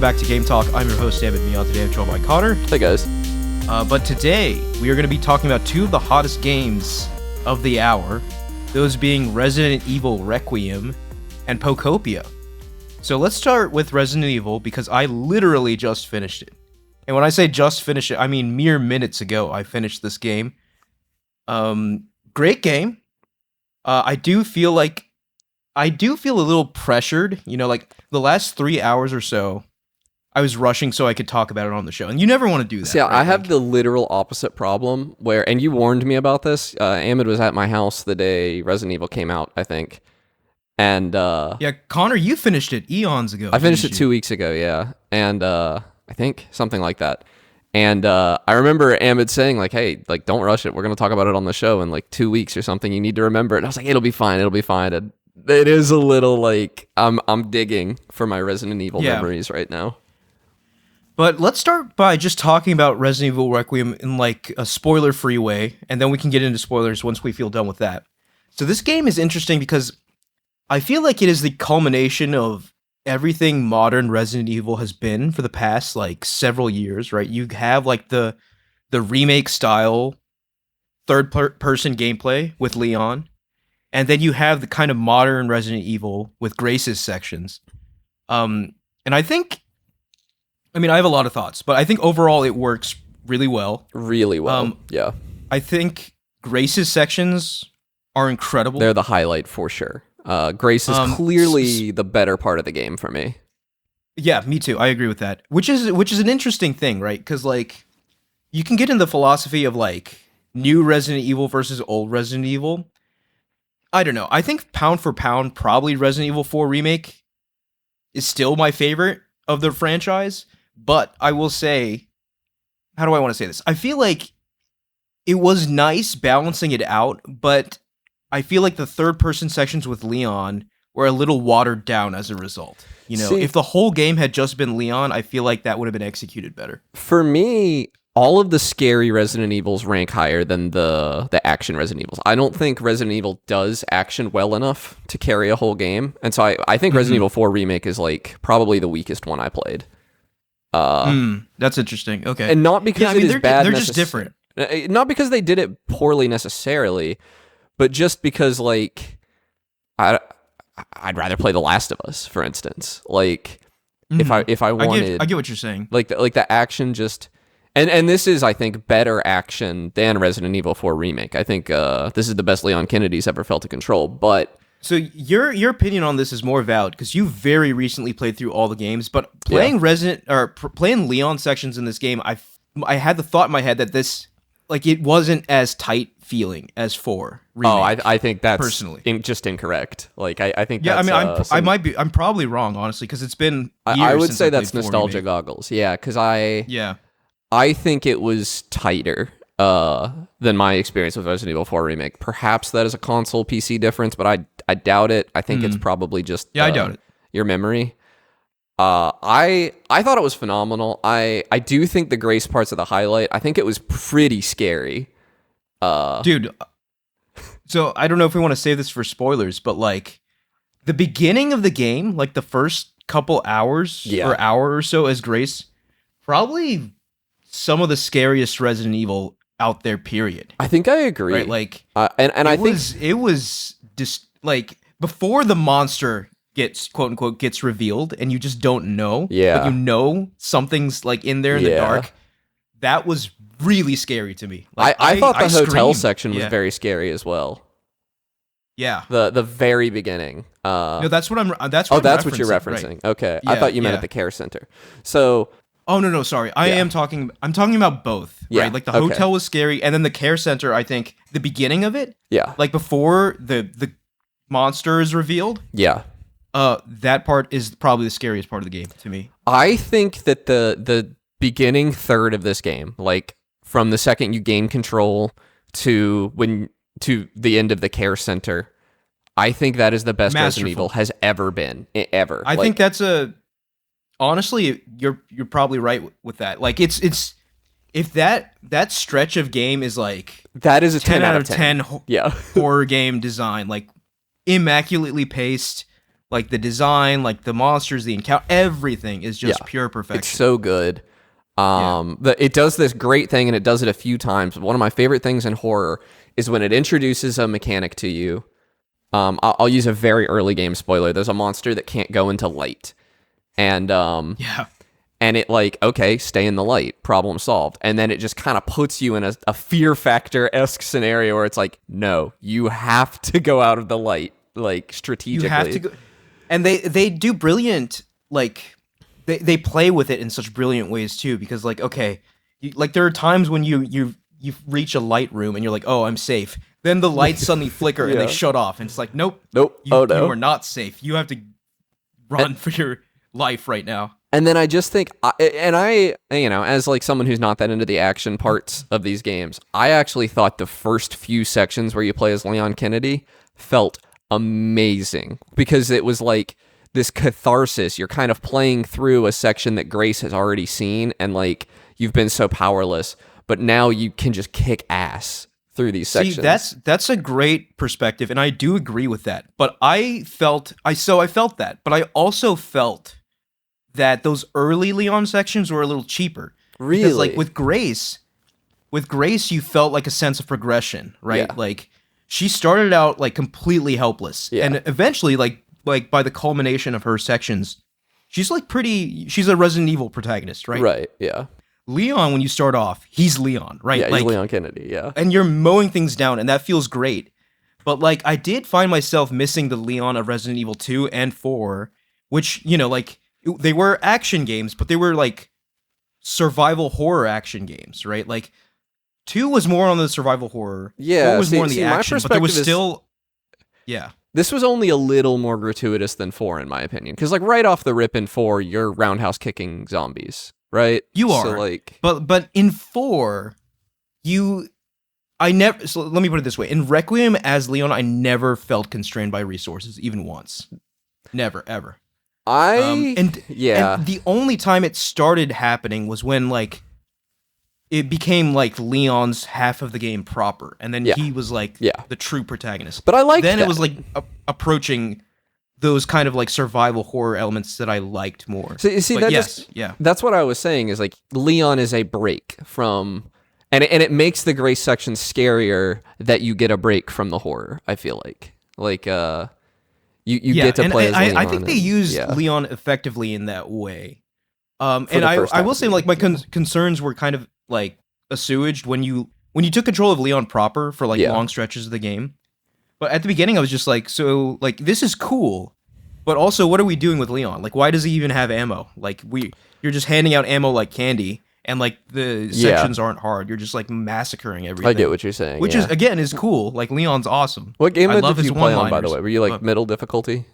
back to Game Talk. I'm your host, David Meon. Today I'm joined by Connor. Hey, guys. But today, we are going to be talking about two of the hottest games of the hour, those being Resident Evil Requiem and Pokopia. So let's start with Resident Evil, because I literally just finished it. And when I say just finished it, I mean mere minutes ago I finished this game. Great game. I do feel a little pressured, like the last 3 hours or so, I was rushing so I could talk about it on the show. And you never want to do that. So, yeah, right? I have the literal opposite problem where, and you warned me about this, Ahmed was at my house the day Resident Evil came out, I think. And, yeah, Connor, you finished it eons ago. I finished it 2 weeks ago, yeah. And, I think something like that. And, I remember Ahmed saying, hey, don't rush it. We're going to talk about it on the show in 2 weeks or something. You need to remember it. And I was like, it'll be fine. And it is a little I'm digging for my Resident Evil memories right now. But let's start by just talking about Resident Evil Requiem in a spoiler-free way, and then we can get into spoilers once we feel done with that. So this game is interesting because I feel like it is the culmination of everything modern Resident Evil has been for the past several years, right? You have the remake style third-person gameplay with Leon, and then you have the kind of modern Resident Evil with Grace's sections. And I think, I have a lot of thoughts, but I think overall it works really well. Really well, yeah. I think Grace's sections are incredible. They're the highlight for sure. Grace is clearly the better part of the game for me. Yeah, me too. I agree with that. Which is an interesting thing, right? Because you can get into the philosophy of new Resident Evil versus old Resident Evil. I don't know. I think pound for pound, probably Resident Evil 4 Remake is still my favorite of the franchise. But I will say, how do I want to say this? I feel like it was nice balancing it out, but I feel like the third-person sections with Leon were a little watered down as a result. If the whole game had just been Leon, I feel like that would have been executed better. For me, all of the scary Resident Evils rank higher than the action Resident Evils. I don't think Resident Evil does action well enough to carry a whole game. And so I think Resident Evil 4 Remake is probably the weakest one I played. That's interesting. Okay. And not because it is bad. They're just different. Not because they did it poorly necessarily, but just because I'd rather play The Last of Us, for instance. If I wanted, I get what you're saying. The action just, and this is, I think, better action than Resident Evil 4 Remake. I think this is the best Leon Kennedy's ever felt to control. But so your opinion on this is more valid because you very recently played through all the games. But playing playing Leon sections in this game, I had the thought in my head that this it wasn't as tight feeling as 4 Remake. I think that's personally just incorrect. I think that's, I'm probably wrong, honestly, because it's been years I would since say I that's played 4 nostalgia Remake. goggles. Yeah, because I think it was tighter than my experience with Resident Evil 4 Remake. Perhaps that is a console PC difference, but I doubt it. I think it's probably just I doubt it. Your memory. I thought it was phenomenal. I do think the Grace part's of the highlight. I think it was pretty scary. Dude, so I don't know if we want to save this for spoilers, but the beginning of the game, the first couple hours or hour or so as Grace, probably some of the scariest Resident Evil out there, period. I think I agree. Right? I think it was just before the monster gets quote unquote gets revealed and you just don't know. Yeah. But something's in there in the dark. That was really scary to me. I thought the hotel screamed. section was very scary as well. Yeah. The very beginning. No, that's what I'm that's what you're referencing. Right. Okay. Yeah, I thought you meant at the care center. So oh no, sorry. I'm talking about both. Yeah. Right? The hotel was scary, and then the care center, I think the beginning of it. Yeah. Before the monster is revealed. Yeah. That part is probably the scariest part of the game to me. I think that the beginning third of this game, from the second you gain control to the end of the care center, I think that is the best Resident Evil has ever been. Ever. I think that's honestly, you're probably right with that. It's if that stretch of game is that is a 10 out of 10 yeah. horror game design, immaculately paced, Like the design, like the monsters, the encounter, everything is just Yeah. pure perfection. It's so good. It does this great thing, and it does it a few times. One of my favorite things in horror is when it introduces a mechanic to you. I'll use a very early game spoiler. There's a monster that can't go into light, and Yeah. and it like, okay, stay in the light, problem solved. And then it just kind of puts you in a fear factor-esque scenario where it's like, no, you have to go out of the light, like strategically. You have to go, and they do brilliant, like they play with it in such brilliant ways too, because like, okay, like there are times when you reach a light room and you're like, oh, I'm safe. Then the lights suddenly flicker and they shut off, and it's like, nope, Nope. Oh no, you are not safe. You have to run for your life right now. And then I just think, as like someone who's not that into the action parts of these games, I actually thought the first few sections where you play as Leon Kennedy felt amazing, because it was like this catharsis. You're kind of playing through a section that Grace has already seen, and like you've been so powerless, but now you can just kick ass through these sections. See, that's a great perspective, and I do agree with that. But I felt that, but I also felt that those early Leon sections were a little cheaper. Really? Because, like with Grace, you felt like a sense of progression, right? Yeah. Like she started out like completely helpless, and eventually, like by the culmination of her sections, she's a Resident Evil protagonist, right? Right. Yeah. Leon, when you start off, he's Leon, right? Yeah. He's like, Leon Kennedy. Yeah. and you're mowing things down, and that feels great. But like, I did find myself missing the Leon of Resident Evil 2 and 4, which, like they were action games, but they were like survival horror action games, right? Like 2 was more on the survival horror. Yeah, 4 was more on the my action, but there was perspective is- still, yeah. This was only a little more gratuitous than 4, in my opinion, because like right off the rip in 4, you're roundhouse kicking zombies, right? You are, so, like, but in 4, I never. So let me put it this way: in Requiem as Leon, I never felt constrained by resources, even once. Never, ever. And the only time it started happening was when like it became like Leon's half of the game proper, and then he was like the true protagonist. But I like then that. It was like approaching those kind of like survival horror elements that I liked more. So you see, But that that's what I was saying, is like Leon is a break from, and it makes the Grace section scarier that you get a break from the horror. I feel like you get to play as Leon. I think they used yeah. Leon effectively in that way. For And the I first half will of say, the like, my game. concerns were kind of like assuaged when you took control of Leon proper for like long stretches of the game. But at the beginning, I was just like, so like this is cool, but also what are we doing with Leon? Like, why does he even have ammo? Like you're just handing out ammo like candy, and like the sections aren't hard. You're just like massacring everything. I get what you're saying, which is cool. Like Leon's awesome. What game I love did his you play on, by the one-liners, way? Were you like but- middle difficulty?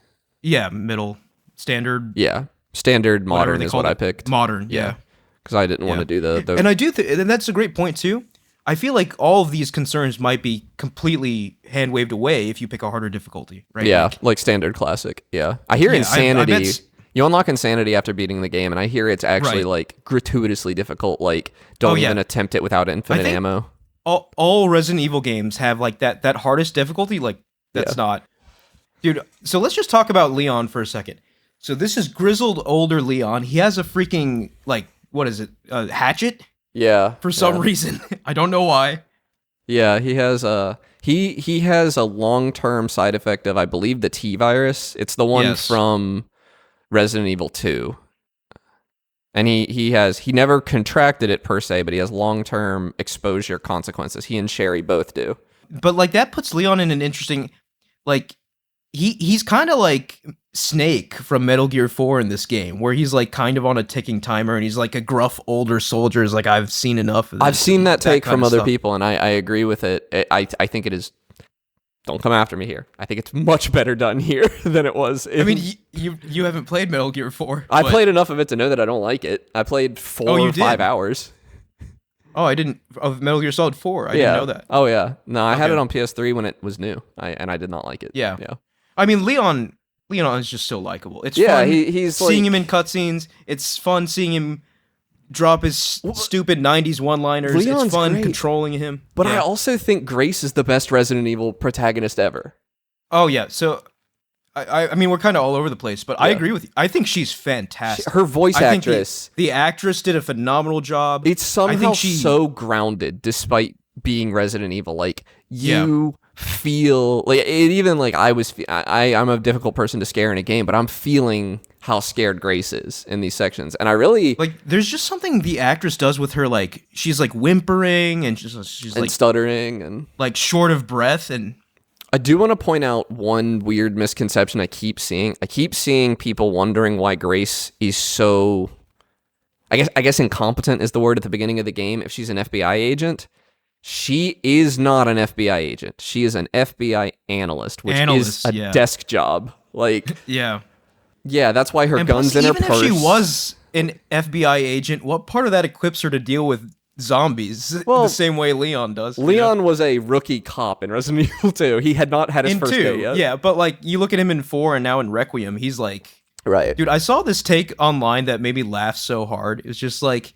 Yeah, middle, standard. Yeah, standard whatever modern they is call what it. I picked. Modern, yeah. Because I didn't want to do the And I do, and that's a great point too. I feel like all of these concerns might be completely hand waved away if you pick a harder difficulty, right? Yeah, like standard classic. Yeah, I hear Yeah, I Insanity. bet You unlock Insanity after beating the game, and I hear it's actually like gratuitously difficult. Like, don't even attempt it without infinite think ammo. all Resident Evil games have like that hardest difficulty. Like that's not, dude. So let's just talk about Leon for a second. So this is grizzled older Leon. He has a freaking like what is it? A hatchet Yeah, for some reason. I don't know why. Yeah, he has a he has a long-term side effect of, I believe, the T virus. It's the one from Resident Evil 2. And he never contracted it per se, but he has long-term exposure consequences. He and Sherry both do. But like that puts Leon in an interesting, like he's kind of like Snake from Metal Gear 4 in this game, where he's like kind of on a ticking timer, and he's like a gruff older soldier. Is like, I've seen enough of this. I've seen that take kind from of other stuff. people, and I agree with it. I think it is. Don't come after me here. I think it's much better done here than it was. I mean, you haven't played Metal Gear 4. I played enough of it to know that I don't like it. I played 4 or 5 hours. Oh, I didn't. Of Metal Gear Solid 4. I didn't know that. Oh yeah. No, I had it on PS3 when it was new. I did not like it. Yeah. Yeah. I mean, Leon is just so likable. It's Yeah, fun he's seeing like- him in cutscenes. It's fun seeing him drop his stupid 90s one-liners. Leon's it's fun great. controlling him. But Yeah. I also think Grace is the best Resident Evil protagonist ever. Oh yeah, so I mean, we're kind of all over the place, but I Yeah. agree with you. I think she's fantastic. Her voice I think actress, the actress did a phenomenal job. it's I somehow think she, so grounded despite being Resident Evil. Like yeah, you feel like it, even like I'm a difficult person to scare in a game, but I'm feeling how scared Grace is in these sections. And I really like there's just something the actress does with her, like she's like whimpering and she's and stuttering and like short of breath, and I do want to point out one weird misconception I keep seeing. I keep seeing people wondering why Grace is so I guess incompetent is the word at the beginning of the game if she's an FBI agent. She is not an FBI agent. She is an FBI analyst, which is a desk job. Like yeah. yeah, that's why her And gun's plus, in her even purse. if she was an FBI agent, what part of that equips her to deal with zombies Well, the same way Leon does? Leon was a rookie cop in Resident Evil 2. He had not had his In first 2, day yet. yeah, but like you look at him in 4 and now in Requiem, he's like, Right. dude, I saw this take online that made me laugh so hard. It was just like,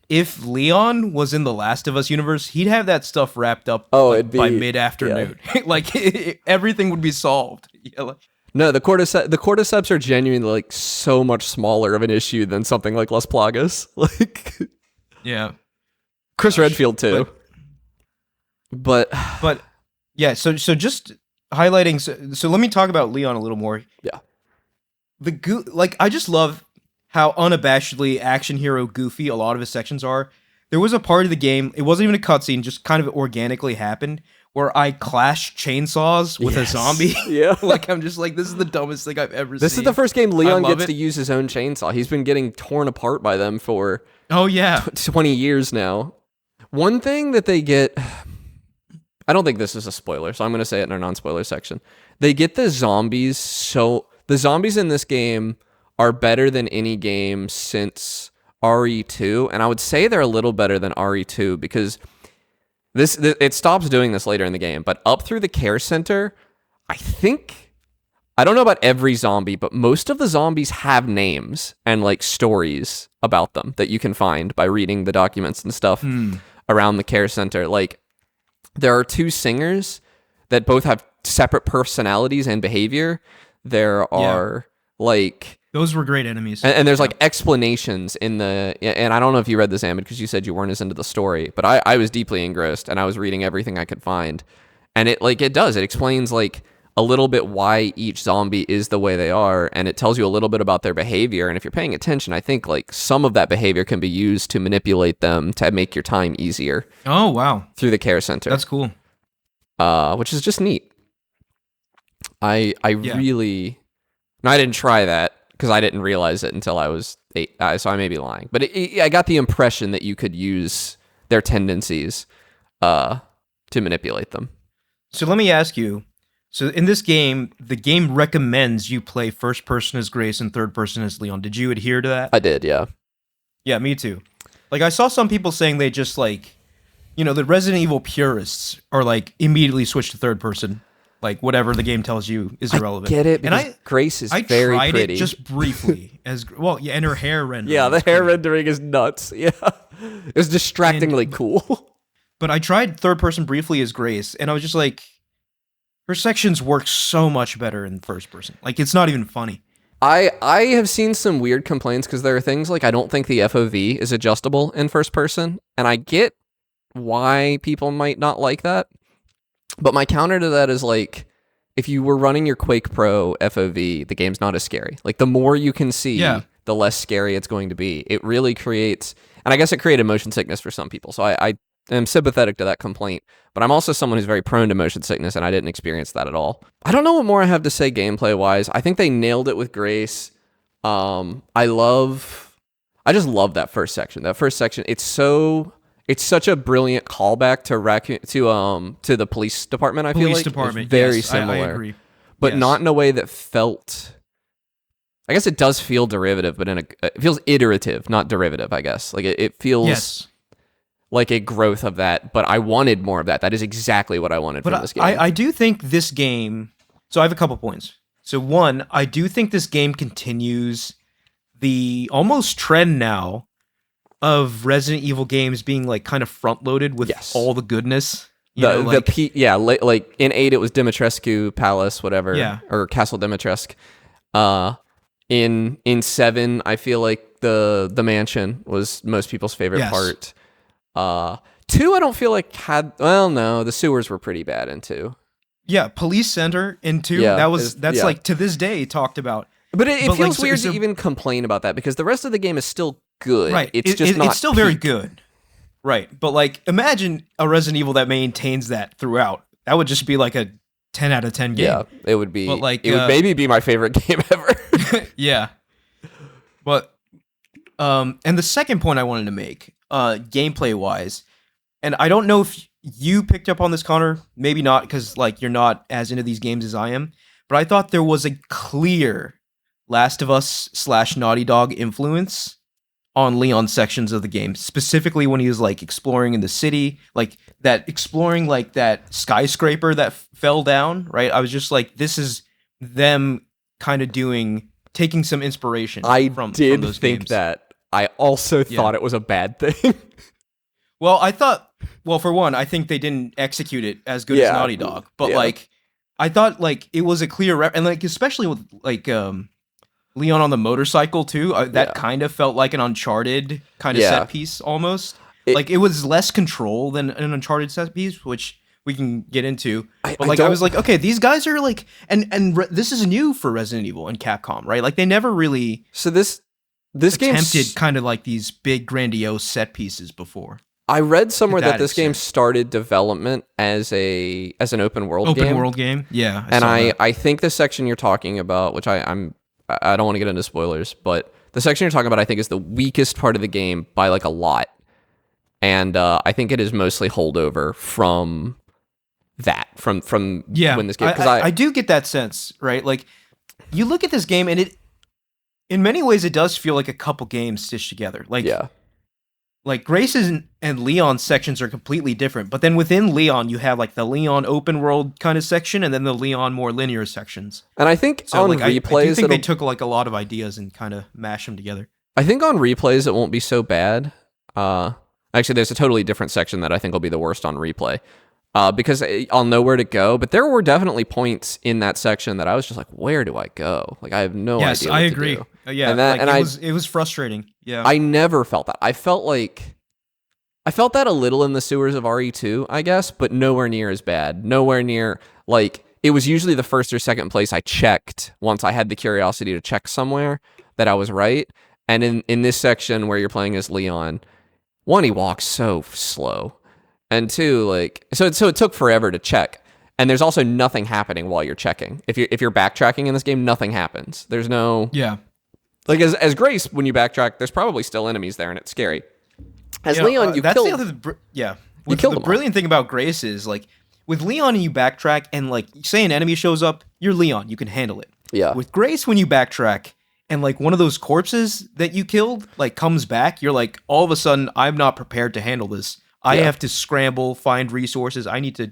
if Leon was in the Last of Us universe, he'd have that stuff wrapped up it'd by be- mid-afternoon. Like everything would be solved. Yeah, like, No, the cordyceps are genuinely like so much smaller of an issue than something like Las Plagas. Like yeah. Chris Redfield too. But Yeah, so just highlighting. So let me talk about Leon a little more. yeah. Like I just love how unabashedly action hero goofy a lot of his sections are. There was a part of the game, it wasn't even a cutscene, just kind of organically happened, where I clashed chainsaws with a zombie. Yeah. Like I'm just like, this is the dumbest thing I've ever seen. This is the first game Leon love gets it. to use his own chainsaw. He's been getting torn apart by them for Oh yeah. 20 years now. One thing that they get, I don't think this is a spoiler, so I'm going to say it in our non-spoiler section. They get the zombies the zombies in this game are better than any game since RE2, and I would say they're a little better than RE2 because it stops doing this later in the game, but up through the care center, I don't know about every zombie, but most of the zombies have names and like stories about them that you can find by reading the documents and stuff around the care center. Like there are 2 singers that both have separate personalities and behavior. There are like Those were great enemies. and there's like explanations in the, and I don't know if you read this, Amid, because you said you weren't as into the story, but I was deeply engrossed and I was reading everything I could find. And it explains like a little bit why each zombie is the way they are, and it tells you a little bit about their behavior. And if you're paying attention, I think like some of that behavior can be used to manipulate them to make your time easier Oh wow. through the care center. That's cool. Which is just neat. I really, no, I didn't try that because I didn't realize it until I was 8, so I may be lying. But I got the impression that you could use their tendencies to manipulate them. So let me ask you. So in this game, the game recommends you play first person as Grace and third person as Leon. Did you adhere to that? I did, yeah. Yeah, me too. Like I saw some people saying they just like, the Resident Evil purists are like immediately switch to third person. Like whatever the game tells you is irrelevant. I get it, because and Grace is I very tried pretty. it just briefly and her hair rendering. Yeah, the is hair great. rendering is nuts. Yeah. It was distractingly cool. But I tried third person briefly as Grace, and I was just like, her sections work so much better in first person. Like it's not even funny. I have seen some weird complaints because there are things like I don't think the FOV is adjustable in first person, and I get why people might not like that. But my counter to that is like, if you were running your Quake Pro FOV, the game's not as scary. Like the more you can see, the less scary it's going to be. It really creates, and I guess it created motion sickness for some people. So I am sympathetic to that complaint, but I'm also someone who's very prone to motion sickness, and I didn't experience that at all. I don't know what more I have to say gameplay wise. I think they nailed it with Grace. I just love that first section. That first section, it's such a brilliant callback to the police department. I feel like Department, it's very yes, similar, I agree. but Yes. not in a way that felt. I guess it does feel derivative, but it feels iterative, not derivative. I guess like it feels like a growth of that. But I wanted more of that. That is exactly what I wanted from this game. I do think this game. So I have a couple points. So one, I do think this game continues the almost trend now of Resident Evil games being like kind of front loaded with all the goodness. Like in 8 it was Dimitrescu Palace, whatever, Yeah. or Castle Dimitrescu. In 7, I feel like the mansion was most people's favorite part. 2, I don't feel like had. Well, no, the sewers were pretty bad in 2. Yeah, Police Center in 2. Yeah, That's like to this day talked about. But it feels like, weird to even complain about that because the rest of the game is still good. Right. It's just not. It's still very good. Right. But like, imagine a Resident Evil that maintains that throughout. That would just be like a 10 out of 10 game. Yeah, it would be. But like, it would maybe be my favorite game ever. Yeah. But and the second point I wanted to make, gameplay wise, and I don't know if you picked up on this, Connor. Maybe not, because like you're not as into these games as I am. But I thought there was a clear Last of Us / Naughty Dog influence on Leon's sections of the game, specifically when he was like exploring in the city, like that exploring like that skyscraper that fell down. Right. I was just like, this is them kind of taking some inspiration. From those think games. that. I also thought it was a bad thing. Well, for one, I think they didn't execute it as good as Naughty Dog, but like, I thought like it was a clear and like, especially with like, Leon on the motorcycle too. That kind of felt like an Uncharted kind of set piece almost. Like it was less control than an Uncharted set piece, which we can get into. I was like, okay, these guys are like, and this is new for Resident Evil and Capcom, right? Like they never really this game attempted kind of like these big grandiose set pieces before. I read somewhere that this game started development as an open world game. Yeah, and I think the section you're talking about, which I don't want to get into spoilers, but the section you're talking about, I think, is the weakest part of the game by like a lot. And I think it is mostly holdover from that, from when this game. I do get that sense, right? Like, you look at this game, and it, in many ways, it does feel like a couple games stitched together. Like, like Grace's and Leon's sections are completely different, but then within Leon, you have like the Leon open world kind of section, and then the Leon more linear sections. And I think on like, replays, I do think they took like a lot of ideas and kind of mashed them together. I think on replays it won't be so bad. Actually, there's a totally different section that I think will be the worst on replay. Because I'll know where to go, but there were definitely points in that section that I was just like, where do I go? Like I have no idea. Yes, I agree. To do. Yeah, it was frustrating. Yeah, I never felt that. I felt that a little in the sewers of RE2, I guess, but nowhere near as bad. Nowhere near, like, it was usually the first or second place I checked once I had the curiosity to check somewhere that I was right. And in this section where you're playing as Leon, one, he walks so slow. And two, like, so it took forever to check. And there's also nothing happening while you're checking. If you're backtracking in this game, nothing happens. There's no... Yeah. Like, as Grace, when you backtrack, there's probably still enemies there, and it's scary. As Leon, you that's kill... The brilliant thing about Grace is, like, with Leon, you backtrack, and, like, say an enemy shows up, you're Leon, you can handle it. Yeah. With Grace, when you backtrack, and, like, one of those corpses that you killed, like, comes back, you're like, all of a sudden, I'm not prepared to handle this. I have to scramble, find resources, I need to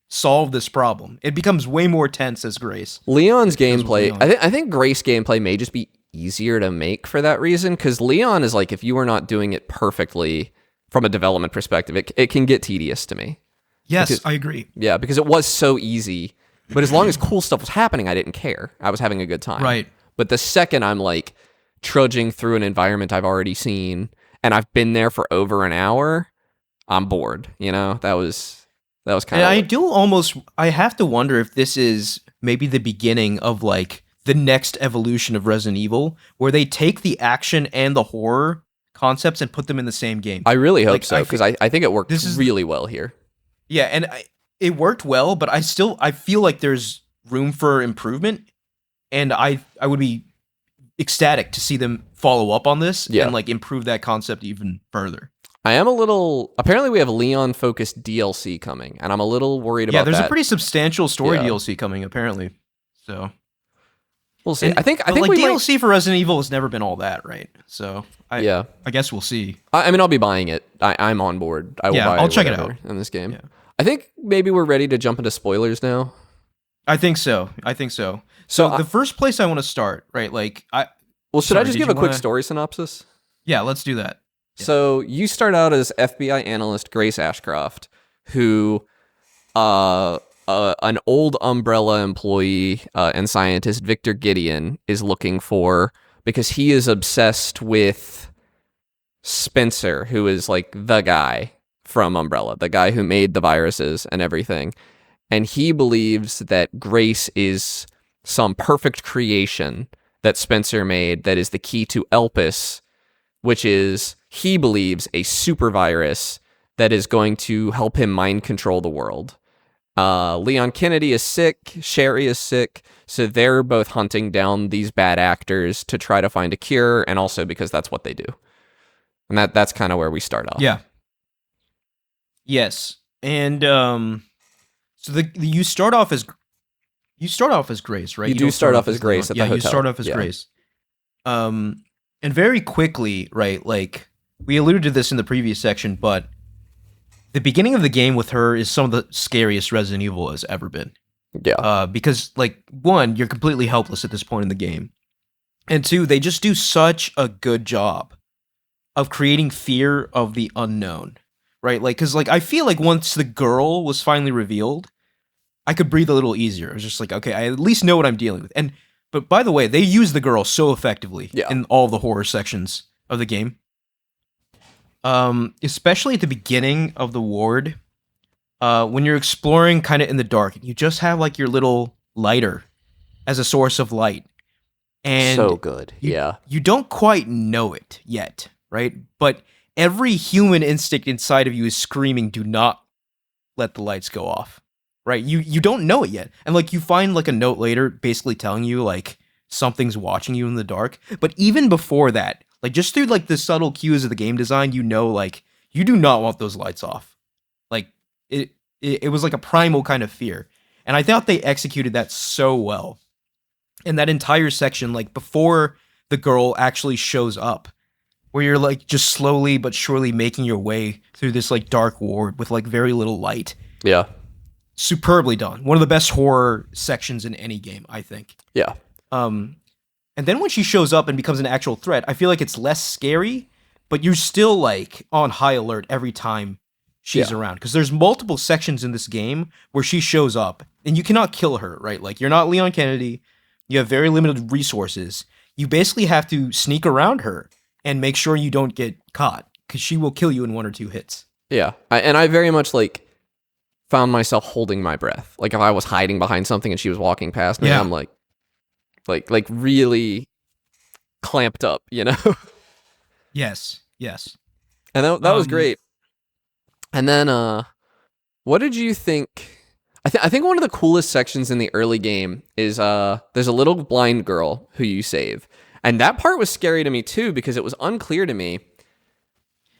solve this problem. It becomes way more tense as Grace. Leon's gameplay, I think Grace gameplay may just be easier to make for that reason, because Leon is like, if you are not doing it perfectly from a development perspective, it can get tedious to me. Yes, I agree. Yeah, because it was so easy, but as long as cool stuff was happening, I didn't care. I was having a good time. Right. But the second I'm like trudging through an environment I've already seen, and I've been there for over an hour, I'm bored. You know, that was kind of. I have to wonder if this is maybe the beginning of like the next evolution of Resident Evil, where they take the action and the horror concepts and put them in the same game. I really hope so, because I think it worked really well here. Yeah, and it worked well, but I feel like there's room for improvement, and I would be ecstatic to see them follow up on this and like improve that concept even further. I am a little... Apparently we have Leon-focused DLC coming, and I'm a little worried about that. Yeah, there's a pretty substantial story DLC coming, apparently. So... We'll see. And, I think DLC for Resident Evil has never been all that, right? So I guess we'll see. I mean, I'll be buying it. I'm on board. I'll check it out in this game. Yeah. I think maybe we're ready to jump into spoilers now. I think so. So the first place I want to start, right? Like should I just give a quick story synopsis? Yeah, let's do that. Yeah. So you start out as FBI analyst Grace Ashcroft, who an old Umbrella employee and scientist, Victor Gideon, is looking for, because he is obsessed with Spencer, who is like the guy from Umbrella, the guy who made the viruses and everything. And he believes that Grace is some perfect creation that Spencer made that is the key to Elpis, which is, he believes, a super virus that is going to help him mind control the world. Leon Kennedy is sick, Sherry is sick, so they're both hunting down these bad actors to try to find a cure, and also because that's what they do. And that's kind of where we start off. Yeah. Yes. And so you start off as Grace, right? You do start off as Grace at the hotel. You start off as Grace. And very quickly, right, like we alluded to this in the previous section, but the beginning of the game with her is some of the scariest Resident Evil has ever been. Yeah. Because, like, one, you're completely helpless at this point in the game. And two, they just do such a good job of creating fear of the unknown, right? Like, because, like, I feel like once the girl was finally revealed, I could breathe a little easier. I was just like, okay, I at least know what I'm dealing with. But by the way, they use the girl so effectively in all the horror sections of the game. Especially at the beginning of the ward, when you're exploring kind of in the dark, you just have like your little lighter as a source of light. And so good. You don't quite know it yet, right? But every human instinct inside of you is screaming, do not let the lights go off, right? You don't know it yet. And like you find like a note later basically telling you like something's watching you in the dark. But even before that, like just through like the subtle cues of the game design, you know, like you do not want those lights off. Like it was like a primal kind of fear. And I thought they executed that so well. And that entire section, like before the girl actually shows up, where you're like just slowly but surely making your way through this like dark ward with like very little light. Yeah. Superbly done. One of the best horror sections in any game, I think. Yeah. And then when she shows up and becomes an actual threat, I feel like it's less scary, but you're still like on high alert every time she's around. Because there's multiple sections in this game where she shows up and you cannot kill her, right? Like you're not Leon Kennedy. You have very limited resources. You basically have to sneak around her and make sure you don't get caught because she will kill you in 1 or 2 hits. Yeah. I very much like found myself holding my breath. Like if I was hiding behind something and she was walking past me, I'm like really clamped up, you know? Yes. And that was great. And then, what did you think? I think one of the coolest sections in the early game is there's a little blind girl who you save. And that part was scary to me too, because it was unclear to me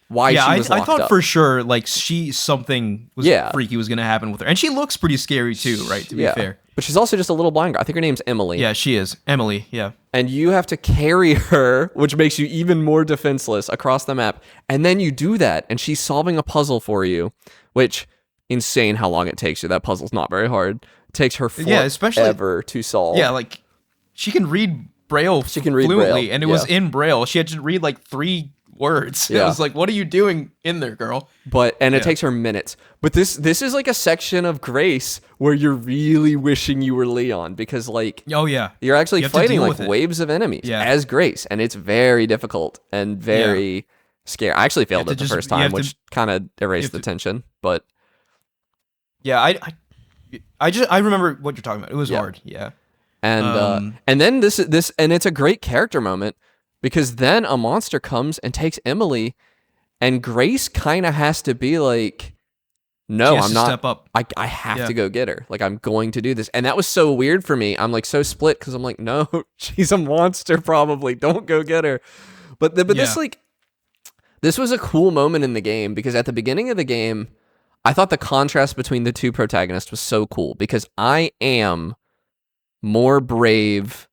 why she was locked I thought up. for sure like something was freaky was gonna happen with her. And she looks pretty scary too, right? To be fair. But she's also just a little blind girl. I think her name's Emily. Yeah, she is. Emily, yeah. And you have to carry her, which makes you even more defenseless across the map. And then you do that, and she's solving a puzzle for you, which, insane how long it takes you. That puzzle's not very hard. It takes her forever to solve. Yeah, like, she can read Braille fluently, Braille, and it was in Braille. She had to read, like, 3 words. Yeah. It was like, what are you doing in there, girl? And it takes her minutes. But this is like a section of Grace where you're really wishing you were Leon, because like you're actually fighting like waves of enemies as Grace, and it's very difficult and very scary. I actually failed it the first time, which kind of erased the tension. But yeah, I remember what you're talking about. It was hard. Yeah. And then this and it's a great character moment, because then a monster comes and takes Emily, and Grace kind of has to be like, no, I'm not. Step up. I have to go get her. Like, I'm going to do this. And that was so weird for me. I'm like so split, because I'm like, no, she's a monster probably. Don't go get her. But this was a cool moment in the game, because at the beginning of the game, I thought the contrast between the two protagonists was so cool, because I am more brave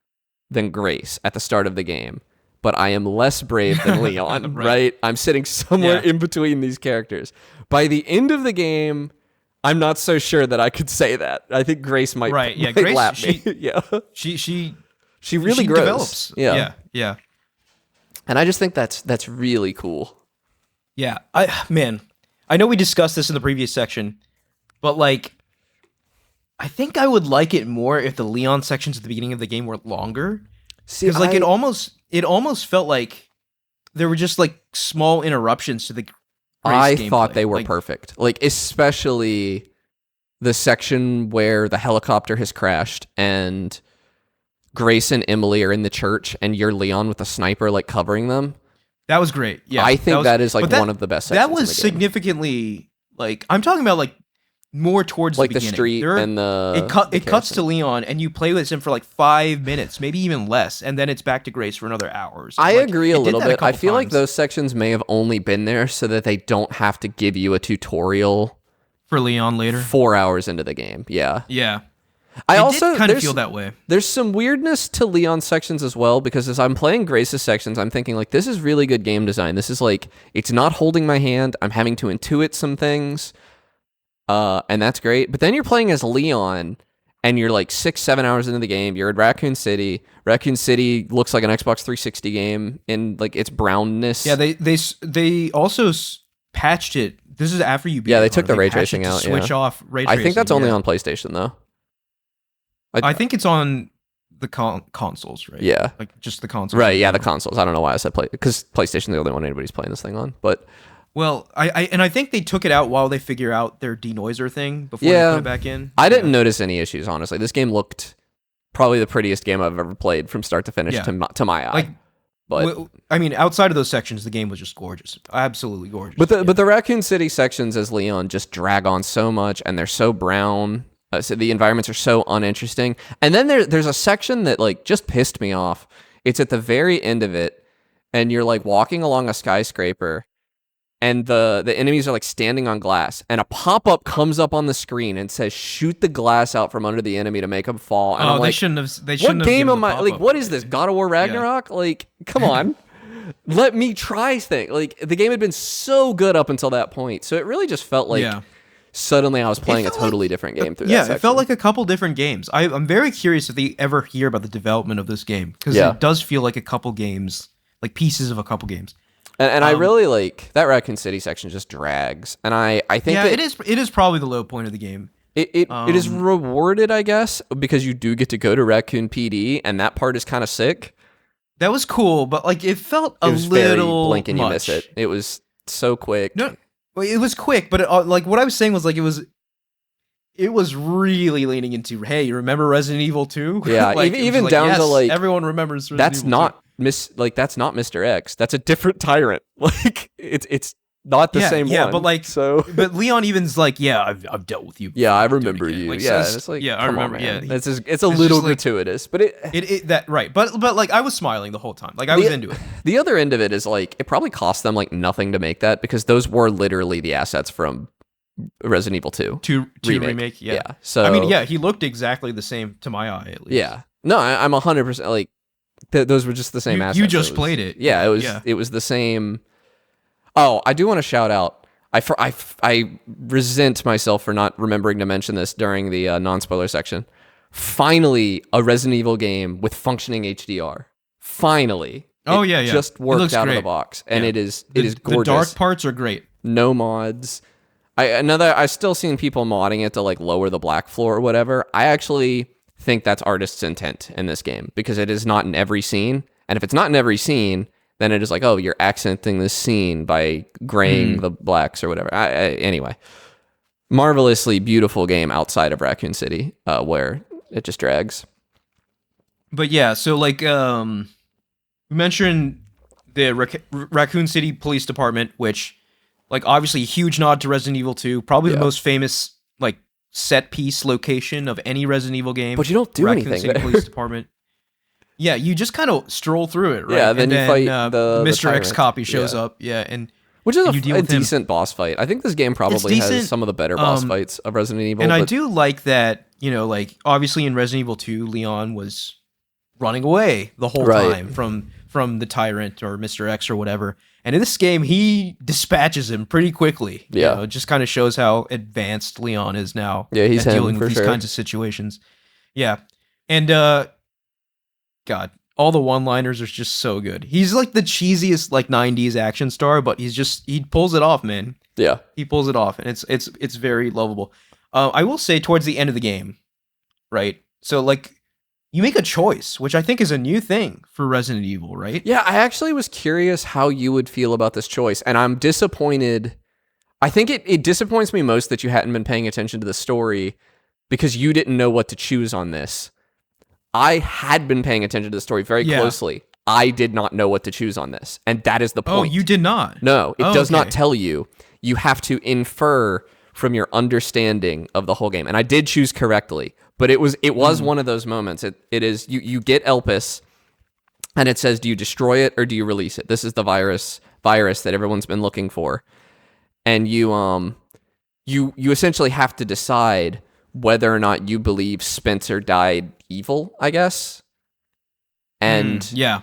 than Grace at the start of the game, but I am less brave than Leon, right? I'm sitting somewhere in between these characters. By the end of the game, I'm not so sure that I could say that. I think Grace might, Grace, lap me. She really grows. Develops. Yeah. And I just think that's really cool. Yeah. I know we discussed this in the previous section, but like I think I would like it more if the Leon sections at the beginning of the game were longer. See, Because like it almost felt like there were just like small interruptions to the I Grace thought gameplay. they were Like, perfect. Like, especially the section where the helicopter has crashed and Grace and Emily are in the church and you're Leon with a sniper like covering them. that was great. Yeah, I think that is like but that- one of the best sections That was in the game. significantly like I'm talking about like more towards Like the the beginning. street and the It cuts to Leon and you play with him for like 5 minutes, maybe even less, and then it's back to Grace for another hour. Or so. I Like, agree it a did little that bit. I couple feel like times those sections may have only been there so that they don't have to give you a tutorial for Leon later. 4 hours into the game. Yeah. Yeah, I it also did kind of there's- feel that way. There's some weirdness to Leon's sections as well, because as I'm playing Grace's sections, I'm thinking like, this is really good game design. This is like, it's not holding my hand. I'm having to intuit some things. And that's great. But then you're playing as Leon and you're like 6-7 hours into the game. You're at Raccoon City. Raccoon City looks like an Xbox 360 game in like its brownness. Yeah, they also patched it. This is after you beat Yeah, they it, took or the ray patched it tracing to out, Switch yeah. off ray I tracing. think that's only yeah. on PlayStation though. I think it's on the consoles, right? Yeah. like just the consoles. Right, yeah, the consoles. I don't know why I said play, because PlayStation's the only one anybody's playing this thing on. But Well, I think they took it out while they figure out their denoiser thing before Yeah. they put it back in. I didn't notice any issues, honestly. This game looked probably the prettiest game I've ever played from start to finish Yeah. to my eye. Like, but I mean, outside of those sections, the game was just gorgeous, absolutely gorgeous. but the Raccoon City sections as Leon just drag on so much, and they're so brown. So the environments are so uninteresting. And then there's a section that like just pissed me off. It's at the very end of it, and you're like walking along a skyscraper, and the enemies are like standing on glass, and a pop-up comes up on the screen and says, "Shoot the glass out from under the enemy to make them fall." And I'm they like, shouldn't have. They what shouldn't have game given am the I like? pop-up. What is this? God of War Ragnarok? Like, come on, let me try things. Like the game had been so good up until that point, so it really just felt like suddenly I was playing a felt totally different game through that Yeah, section. it felt like a couple different games. I'm very curious if they ever hear about the development of this game, because Yeah. it does feel like a couple games, like pieces of a couple games. and I really like that Raccoon City section just drags, and I think Yeah, that it is probably the low point of the game. it is rewarded, I guess, because you do get to go to Raccoon PD, and that part is kind of sick. That was cool, but like it felt a It was little very blink and you much. miss it. It was so quick. No, well, it was quick, but like what I was saying was like it was really leaning into, hey, remember Resident Evil 2? Yeah, Like, it was even like, down to, yes, like, everyone remembers Resident That's Evil 2. not that's not Mr. X. That's a different tyrant. Like it's not the same yeah, one. but like so but Leon even's like, yeah, I've dealt with you. yeah, I before, do it remember again. you. Like, Yeah, says- it's like yeah, I come on, remember. man. Yeah, it's a it's little just like- gratuitous, but it that right, but like I was smiling the whole time, like I was into it. The other end of it is like it probably cost them like nothing to make that, because those were literally the assets from Resident Evil 2 To remake, yeah. So I mean, yeah, he looked exactly the same to my eye, at least. yeah. No, I'm 100% like those were just the same assets. You just It was- played it. Yeah, Yeah. it was the same. Oh, I do want to shout out. I resent myself for not remembering to mention this during the non-spoiler section. Finally, a Resident Evil game with functioning HDR. Finally. Oh, It yeah. Just It worked looks out of the great. box, and Yeah. it is The gorgeous. dark parts are great. No mods. I've still seen people modding it to like lower the black floor or whatever. I actually think that's artist's intent in this game, because it is not in every scene. And if it's not in every scene, then it is like, oh, you're accenting this scene by graying the blacks or whatever. Anyway, marvelously beautiful game outside of Raccoon City, where it just drags. But yeah, so like we mentioned the Raccoon City Police Department, which like obviously a huge nod to Resident Evil 2, probably the Yeah. most famous like set piece location of any Resident Evil game. But you don't do Raccoon anything City there. Police Department. Yeah, you just kind of stroll through it, right? Yeah, then you fight the Mr. X tyrant. copy shows Yeah. up. Yeah, and Which is you deal a with him. decent boss fight. I think this game probably has decent, some of the better boss fights of Resident Evil. and I but- do like that, you know, like obviously in Resident Evil 2, Leon was running away the whole Right. time from the tyrant or Mr. X or whatever. And in this game, he dispatches him pretty quickly. Yeah. You know, it just kind of shows how advanced Leon is now. Yeah, he's at him dealing for with these sure. kinds of situations. Yeah. And God, all the one-liners are just so good. He's like the cheesiest like 90s action star, but he pulls it off, man. Yeah. He pulls it off, and it's very lovable. I will say towards the end of the game, right? So like you make a choice, which I think is a new thing for Resident Evil, right? Yeah, I actually was curious how you would feel about this choice, and I'm disappointed. I think it disappoints me most that you hadn't been paying attention to the story because you didn't know what to choose on this. I had been paying attention to the story very closely. I did not know what to choose on this, and that is the point. Oh, you did not? No, it does not okay. tell you. You have to infer from your understanding of the whole game. And I did choose correctly, but it was one of those moments. It is you get Elpis, and it says, do you destroy it or do you release it? This is the virus that everyone's been looking for. And you essentially have to decide whether or not you believe Spencer died evil, I guess. And yeah.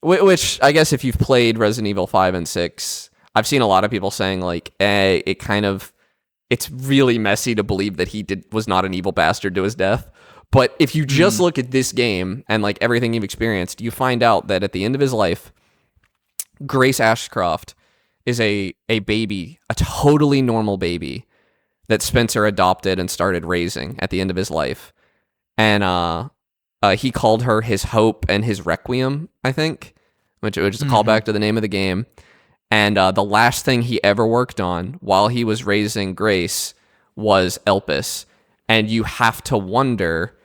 Which I guess if you've played Resident Evil 5 and 6, I've seen a lot of people saying like, it's really messy to believe that he was not an evil bastard to his death. But if you just look at this game and like everything you've experienced, you find out that at the end of his life, Grace Ashcroft is a baby, a totally normal baby that Spencer adopted and started raising at the end of his life. And he called her his hope and his requiem, I think, which is a callback to the name of the game. And the last thing he ever worked on while he was raising Grace was Elpis. And you have to wonder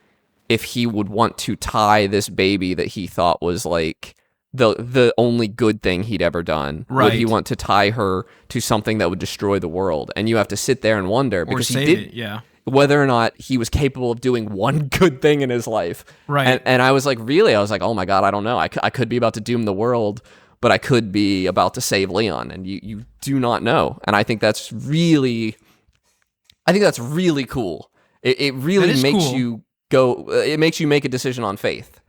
if he would want to tie this baby that he thought was like the only good thing he'd ever done. Right. Would he want to tie her to something that would destroy the world? And you have to sit there and wonder because he did, whether or not he was capable of doing one good thing in his life. Right. And I was like, really? I was like, oh my God, I don't know. I could be about to doom the world, but I could be about to save Leon. And you do not know. And I think that's really cool. It really makes you go, it makes you make a decision on faith.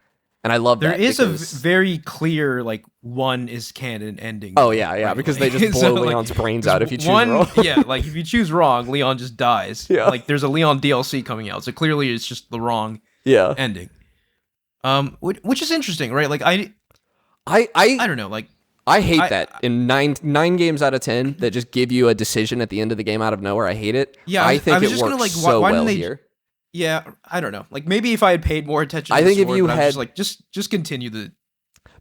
And I love that. There is a very clear, like, one is canon ending. Oh, yeah, right? Because they just blow Leon's brains out if you choose wrong. Yeah, like, if you choose wrong, Leon just dies. Yeah. Like, there's a Leon DLC coming out, so clearly it's just the wrong ending. Which is interesting, right? Like, I don't know, like... I hate that. In nine games out of 10 that just give you a decision at the end of the game out of nowhere, I hate it. Yeah, I think it works gonna, like, so why well didn't they, here. Yeah, I don't know. Like, maybe if I had paid more attention to I think the if story, you but I had... was just like, just continue the...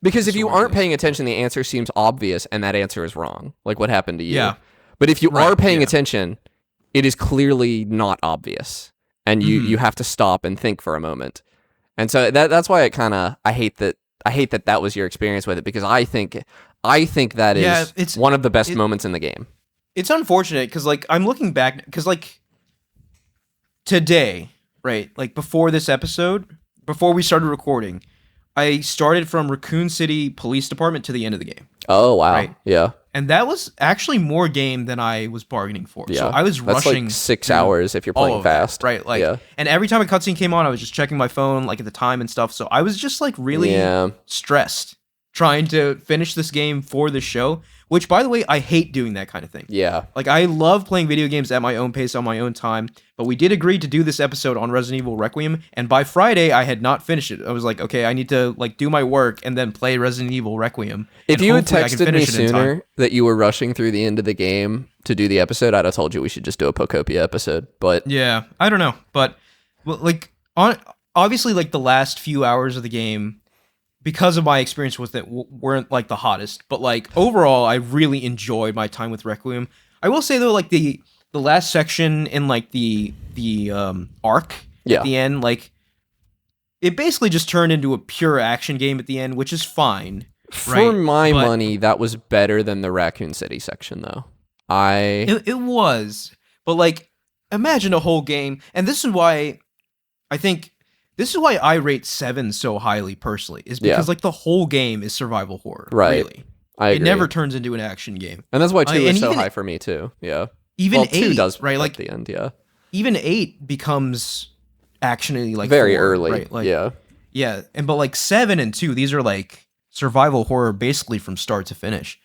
Because if you story aren't thing. paying attention, the answer seems obvious, and that answer is wrong. Like what happened to you. Yeah. But if you are paying yeah. attention, it is clearly not obvious. And you have to stop and think for a moment. And so that's why I hate that was your experience with it, because I think that is one of the best moments in the game. It's unfortunate because, like, I'm looking back because, like, today, right, like, before this episode, before we started recording, I started from Raccoon City Police Department to the end of the game. Oh, wow. Right? Yeah. And that was actually more game than I was bargaining for. Yeah. So I was That's rushing. Like 6 hours if you're playing fast. That, right? Like, and every time a cutscene came on, I was just checking my phone, like, at the time and stuff. So I was just, like, really stressed trying to finish this game for the show, which, by the way, I hate doing that kind of thing. Yeah. Like, I love playing video games at my own pace on my own time, but we did agree to do this episode on Resident Evil Requiem, and by Friday, I had not finished it. I was like, okay, I need to, like, do my work and then play Resident Evil Requiem. If you had texted me sooner that you were rushing through the end of the game to do the episode, I'd have told you we should just do a Pokopia episode, but... Yeah, I don't know, but, well, like, obviously, like, the last few hours of the game, because of my experience with it, weren't, like, the hottest. But, like, overall, I really enjoyed my time with Requiem. I will say, though, like, the last section in, like, the arc at the end, like, it basically just turned into a pure action game at the end, which is fine. For my money, that was better than the Raccoon City section, though. It was. But, like, imagine a whole game. And this is why I rate 7 so highly personally, is because like the whole game is survival horror. Right. Really. I agree. It never turns into an action game. And that's why 2 is so high for me too. Yeah. Even 8 2 does right, like at the end, yeah. Even 8 becomes actiony like very 4, early. Right? Like, yeah. Yeah. But like 7 and 2, these are like survival horror basically from start to finish.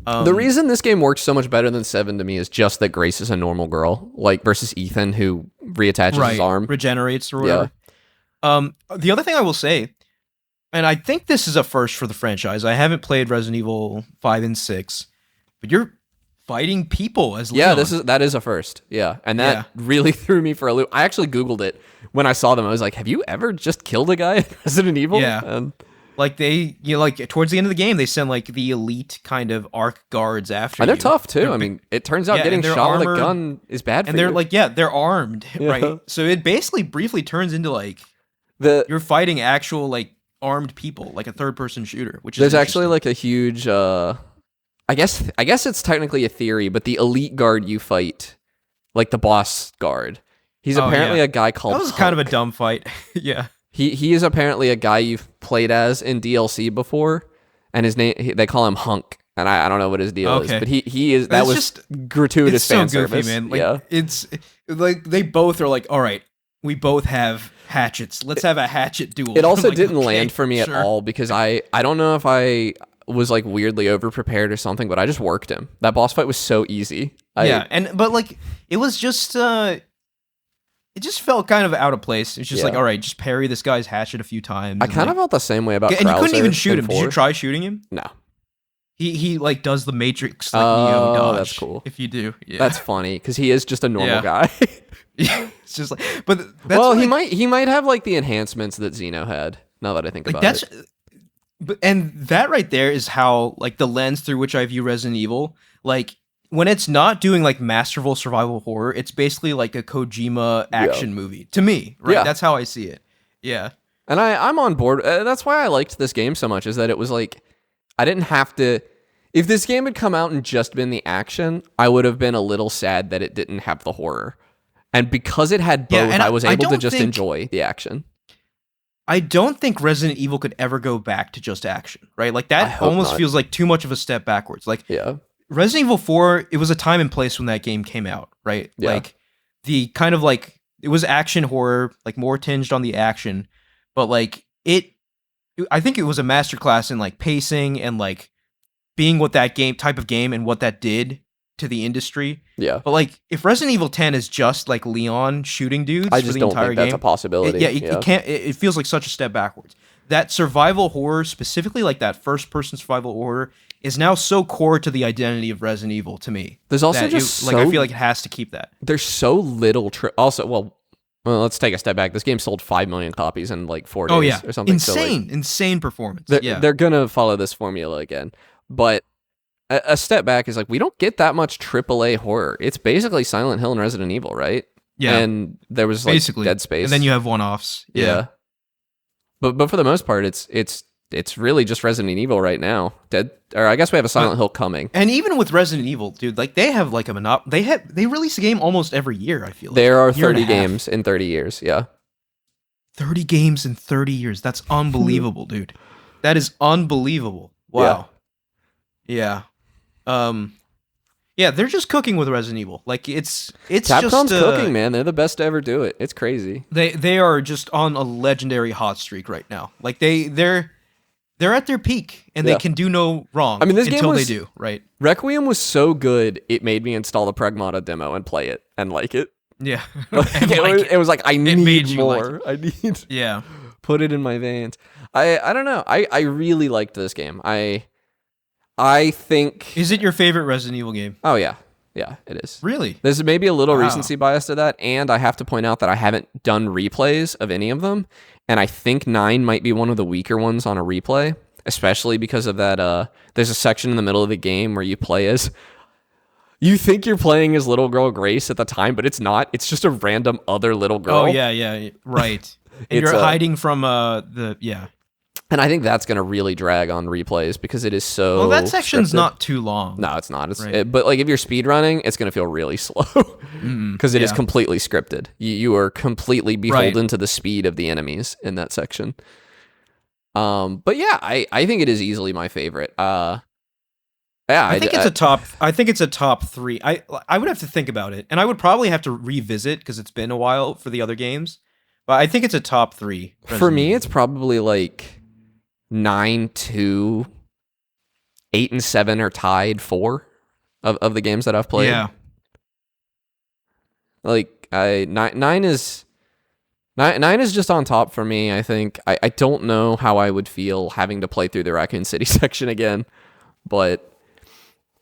The reason this game works so much better than 7 to me is just that Grace is a normal girl, like versus Ethan, who reattaches his arm. Regenerates or whatever. The other thing I will say, and I think this is a first for the franchise, I haven't played Resident Evil 5 and 6, but you're fighting people as Leon. Yeah, that is a first. Yeah, and that really threw me for a loop. I actually Googled it when I saw them. I was like, "Have you ever just killed a guy in Resident Evil?" Yeah. And like like towards the end of the game, they send like the elite kind of arc guards after and you. they're tough too. I mean, it turns out getting shot with a gun is bad for and they're you. like, they're armed, right? So it basically briefly turns into like you're fighting actual like armed people, like a third-person shooter. Which there's actually like a huge. I guess it's technically a theory, but the elite guard you fight, like the boss guard, he's apparently a guy called. That was kind of a dumb fight. Yeah. He is apparently a guy you've played as in DLC before, and his name they call him Hunk, and I don't know what his deal is, but he is that was just gratuitous it's so fan goofy, service, man. Like, yeah. It's like they both are like, all right, we both have hatchets. Let's have a hatchet duel. It also like, didn't land for me at all because I don't know if I was like weirdly over prepared or something, but I just worked him. That boss fight was so easy. But like it was just it just felt kind of out of place. It's just like, all right, just parry this guy's hatchet a few times. I kind of felt the same way about and you couldn't Krauser even shoot him. 4. Did you try shooting him? No. He like does the Matrix like Neo dodge. That's cool. If you do, that's funny because he is just a normal guy. Yeah, it's just like, but that's he might have like the enhancements that Xeno had. Now that I think about it, but and that right there is how like the lens through which I view Resident Evil. Like when it's not doing like masterful survival horror, it's basically like a Kojima action movie to me. Right, that's how I see it. Yeah, and I'm on board. That's why I liked this game so much. Is that it was like I didn't have to. If this game had come out and just been the action, I would have been a little sad that it didn't have the horror. And because it had both, I was able to just enjoy the action. I don't think Resident Evil could ever go back to just action, right? Like that almost feels like too much of a step backwards. Like Resident Evil 4, it was a time and place when that game came out, right? Yeah. Like the kind of like it was action horror, like more tinged on the action, but like I think it was a masterclass in like pacing and like being what that type of game and what that did to the industry. Yeah. But like if Resident Evil 10 is just like Leon shooting dudes I for just the don't entire think game, that's a possibility. it can't. It feels like such a step backwards. That survival horror, specifically like that first person survival horror, is now so core to the identity of Resident Evil to me. There's also just I feel like it has to keep that. There's so little well, let's take a step back. This game sold 5 million copies in like 4 days or something. Insane performance. They're gonna follow this formula again, but a step back is like we don't get that much AAA horror. It's basically Silent Hill and Resident Evil, right? Yeah, and there was like basically Dead Space, and then you have one-offs. Yeah. But for the most part, it's really just Resident Evil right now. I guess we have a Silent Hill coming. And even with Resident Evil, dude, like they have like a monopoly. They release a game almost every year. I feel like there are 30 games in 30 years. Yeah, 30 games in 30 years. That's unbelievable, dude. That is unbelievable. Wow. Yeah. Yeah, they're just cooking with Resident Evil. Like it's Capcom's just cooking, man. They're the best to ever do it. It's crazy. They are just on a legendary hot streak right now. Like they're at their peak and they can do no wrong. I mean, this until game was, they do, right? Requiem was so good it made me install the Pragmata demo and play it and like it. Yeah. It was like I need more. Like I need put it in my veins. I don't know. I really liked this game. I think... Is it your favorite Resident Evil game? Oh, yeah. Yeah, it is. Really? There's maybe a little recency bias to that, and I have to point out that I haven't done replays of any of them, and I think 9 might be one of the weaker ones on a replay, especially because of that, there's a section in the middle of the game where you play as... You think you're playing as little girl Grace at the time, but it's not. It's just a random other little girl. Oh, yeah, right. And you're hiding from the... And I think that's going to really drag on replays because it is so... Well, that section's scripted. Not too long. No, it's not. But like if you're speedrunning, it's going to feel really slow because it is completely scripted. You are completely beholden to the speed of the enemies in that section. But yeah, I think it is easily my favorite. I think it's a top 3. I would have to think about it, and I would probably have to revisit because it's been a while for the other games. But I think it's a top 3. For me, it's probably like 9, 2, 8, and 7 are tied 4 of the games that I've played. Yeah. Like 9 is just on top for me. I think I don't know how I would feel having to play through the Raccoon City section again, but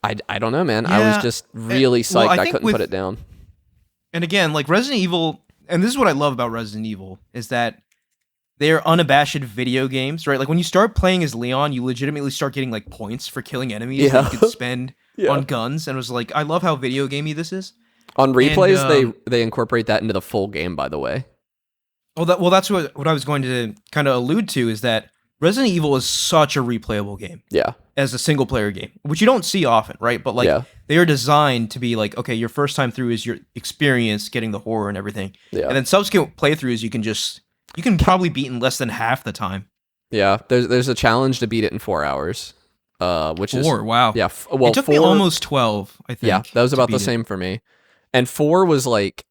I don't know, man. I was Yeah. just really Well, psyched. I I think couldn't put it down. and again, like Resident Evil, and this is what I love about Resident Evil is that they're unabashed video games, right? Like when you start playing as Leon, you legitimately start getting like points for killing enemies that Yeah. you could spend Yeah. on guns, and it was like, I love how video gamey this is. On replays, And, they incorporate that into the full game, by the way. that's what I was going to kind of allude to is that Resident Evil is such a replayable game Yeah. as a single player game, which you don't see often, right? But like Yeah. they are designed to be like, okay, your first time through is your experience getting the horror and everything, Yeah. and then subsequent playthroughs you can probably beat in less than half the time. Yeah. There's a challenge to beat it in 4 hours. Which is Wow. yeah. Well, It took me 4 almost 12, I think. Yeah, that was to about the beat it. same for me. And 4 was like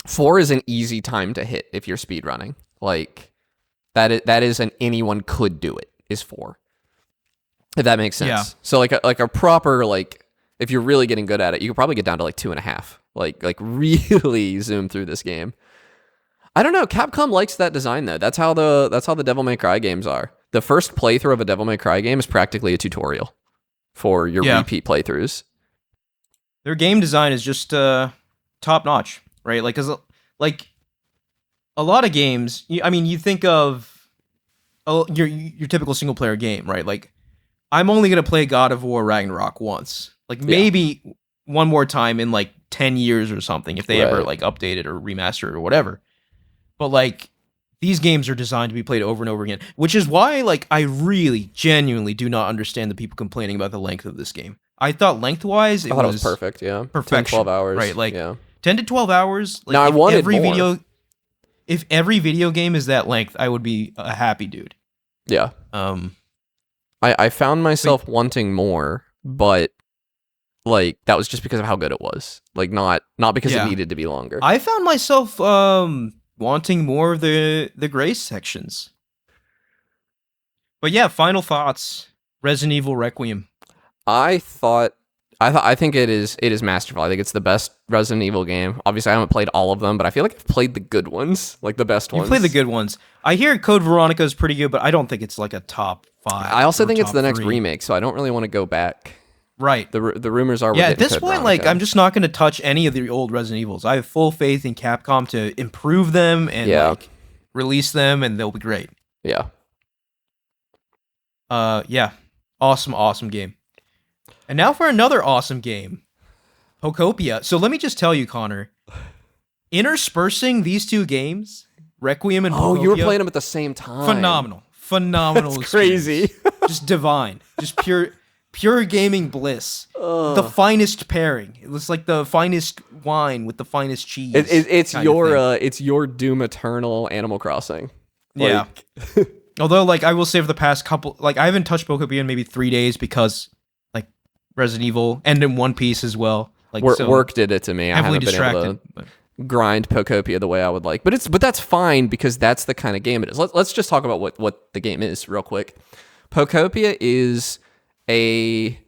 4 is an easy time to hit if you're speedrunning. Like that is an anyone could do it is 4. If that makes sense. Yeah. So like a proper like if you're really getting good at it, you could probably get down to like 2.5. Like really zoom through this game. I don't know. Capcom likes that design though. That's how the Devil May Cry games are. The first playthrough of a Devil May Cry game is practically a tutorial for your repeat playthroughs. Their game design is just top notch, right? Like, 'cause like a lot of games, you think of your typical single player game, right? Like, I'm only gonna play God of War Ragnarok once, like maybe one more time in like 10 years or something, if they ever Right. like update it or remaster it or whatever. But like these games are designed to be played over and over again, which is why like I really genuinely do not understand the people complaining about the length of this game. I thought lengthwise I thought it was perfect, yeah. perfection, 10, 12 hours. right? Like yeah. 10 to 12 hours. Like, Now, I wanted more. If every video game is that length, I would be a happy dude. Yeah. I found myself wanting more, but like that was just because of how good it was. Like not because it needed to be longer. I found myself wanting more of the Grace sections. But yeah, final thoughts. Resident Evil Requiem. I think it is masterful. I think it's the best Resident Evil game. Obviously, I haven't played all of them, but I feel like I've played the good ones, like the best ones. You play the good ones. I hear Code Veronica is pretty good, but I don't think it's like a top 5. I also or think it's top the next 3. remake, so I don't really want to go back. Right. The rumors are we're Yeah, at getting this Code point, like, Veronica. I'm just not going to touch any of the old Resident Evils. I have full faith in Capcom to improve them and like release them, and they'll be great. Yeah. Yeah. Awesome game. And now for another awesome game. Pokopia. So let me just tell you, Connor, interspersing these two games, Requiem and Pokopia, Oh, you were playing them at the same time. phenomenal That's crazy. Just divine. Just pure gaming bliss. The finest pairing. It was like the finest wine with the finest cheese. It's your Doom Eternal Animal Crossing. Yeah. Although, like, I will say for the past couple, like, I haven't touched Pokopia in maybe 3 days because, like, Resident Evil and in One Piece as well. Like, Work did it to me. I heavily haven't been distracted. able to grind Pokopia the way I would like, but that's fine because that's the kind of game it is. Let's just talk about what the game is real quick. Pokopia is a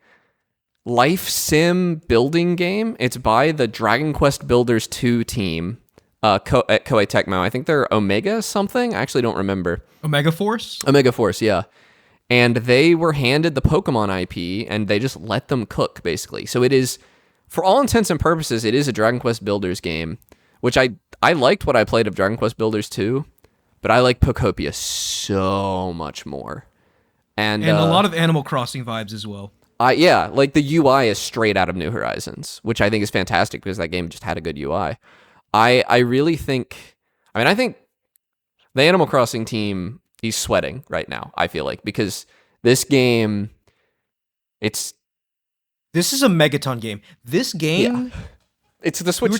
life sim building game. It's by the Dragon Quest Builders 2 team at Koei Tecmo. I think they're Omega something. I actually don't remember. Omega Force? Omega Force, yeah. And they were handed the Pokemon IP, and they just let them cook, basically. So it is, for all intents and purposes, it is a Dragon Quest Builders game, which I liked what I played of Dragon Quest Builders 2, but I like Pokopia so much more. And a lot of Animal Crossing vibes as well. Yeah, like the UI is straight out of New Horizons, which I think is fantastic because that game just had a good UI. I really think, I think the Animal Crossing team is sweating right now, I feel like, because this game, This is a Megaton game. This game, it's the Switch. we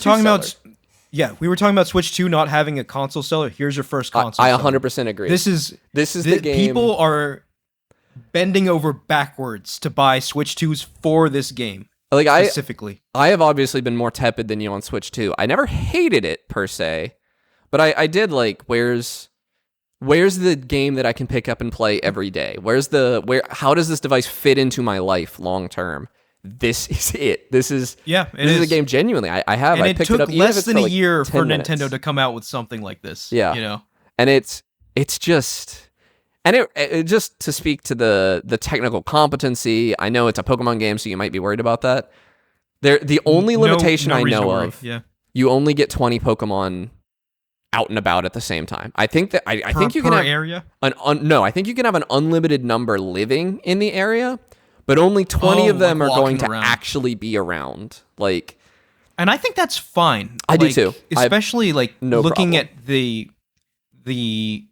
were talking about Switch 2 not having a console seller. Here's your first console. I seller. 100% agree. This is the game. People are bending over backwards to buy Switch 2s for this game. Like specifically. I have obviously been more tepid than you on Switch 2. I never hated it per se, but I did like where's the game that I can pick up and play every day? How does this device fit into my life long term? This is it. This is a game genuinely. I picked it up. It took less than a year for minutes. Nintendo to come out with something like this. Yeah. You know? And it's just And it just to speak to the technical competency, I know it's a Pokemon game, so you might be worried about that. The only limitation no I reason to know worry. of, Yeah. you only get 20 Pokemon out and about at the same time. I think that I think you can per have area. No, I think you can have an unlimited number living in the area, but only 20 of them like are going walking to around. actually be around. Like, And I think that's fine. I do too. Especially like no looking problem. at the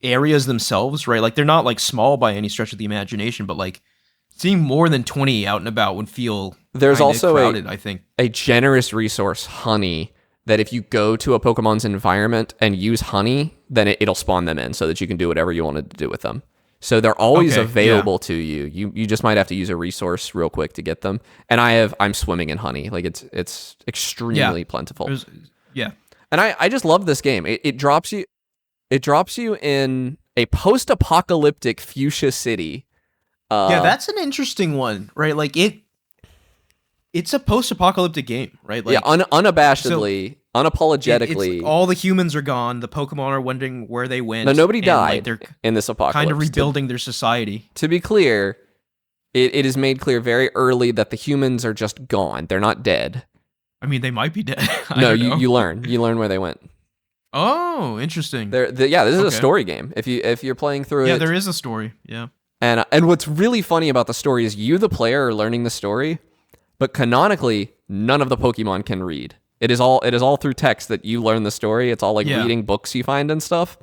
areas themselves, right? Like they're not like small by any stretch of the imagination, but like seeing more than 20 out and about would feel There's kinda also crowded, I think. a generous resource, honey, that if you go to a Pokemon's environment and use honey, then it'll spawn them in so that you can do whatever you wanted to do with them. So they're always Okay, available to you. You just might have to use a resource real quick to get them. And I'm swimming in honey. Like it's extremely plentiful. Yeah. And I just love this game. It drops you in a post-apocalyptic fuchsia city. Yeah, that's an interesting one, right? Like it's a post-apocalyptic game, right? Like Unabashedly, unapologetically. it's, all the humans are gone. The Pokemon are wondering where they went. No, nobody and, died like, they're in this apocalypse. kind of rebuilding their society. To be clear, it is made clear very early that the humans are just gone. They're not dead. I mean, they might be dead. No, you learn where they went. Oh, interesting. This is a story game. If you're playing through it, yeah, there is a story. Yeah. And what's really funny about the story is you, the player, are learning the story, but canonically, none of the Pokemon can read. It is all through text that you learn the story. It's all like reading books you find and stuff.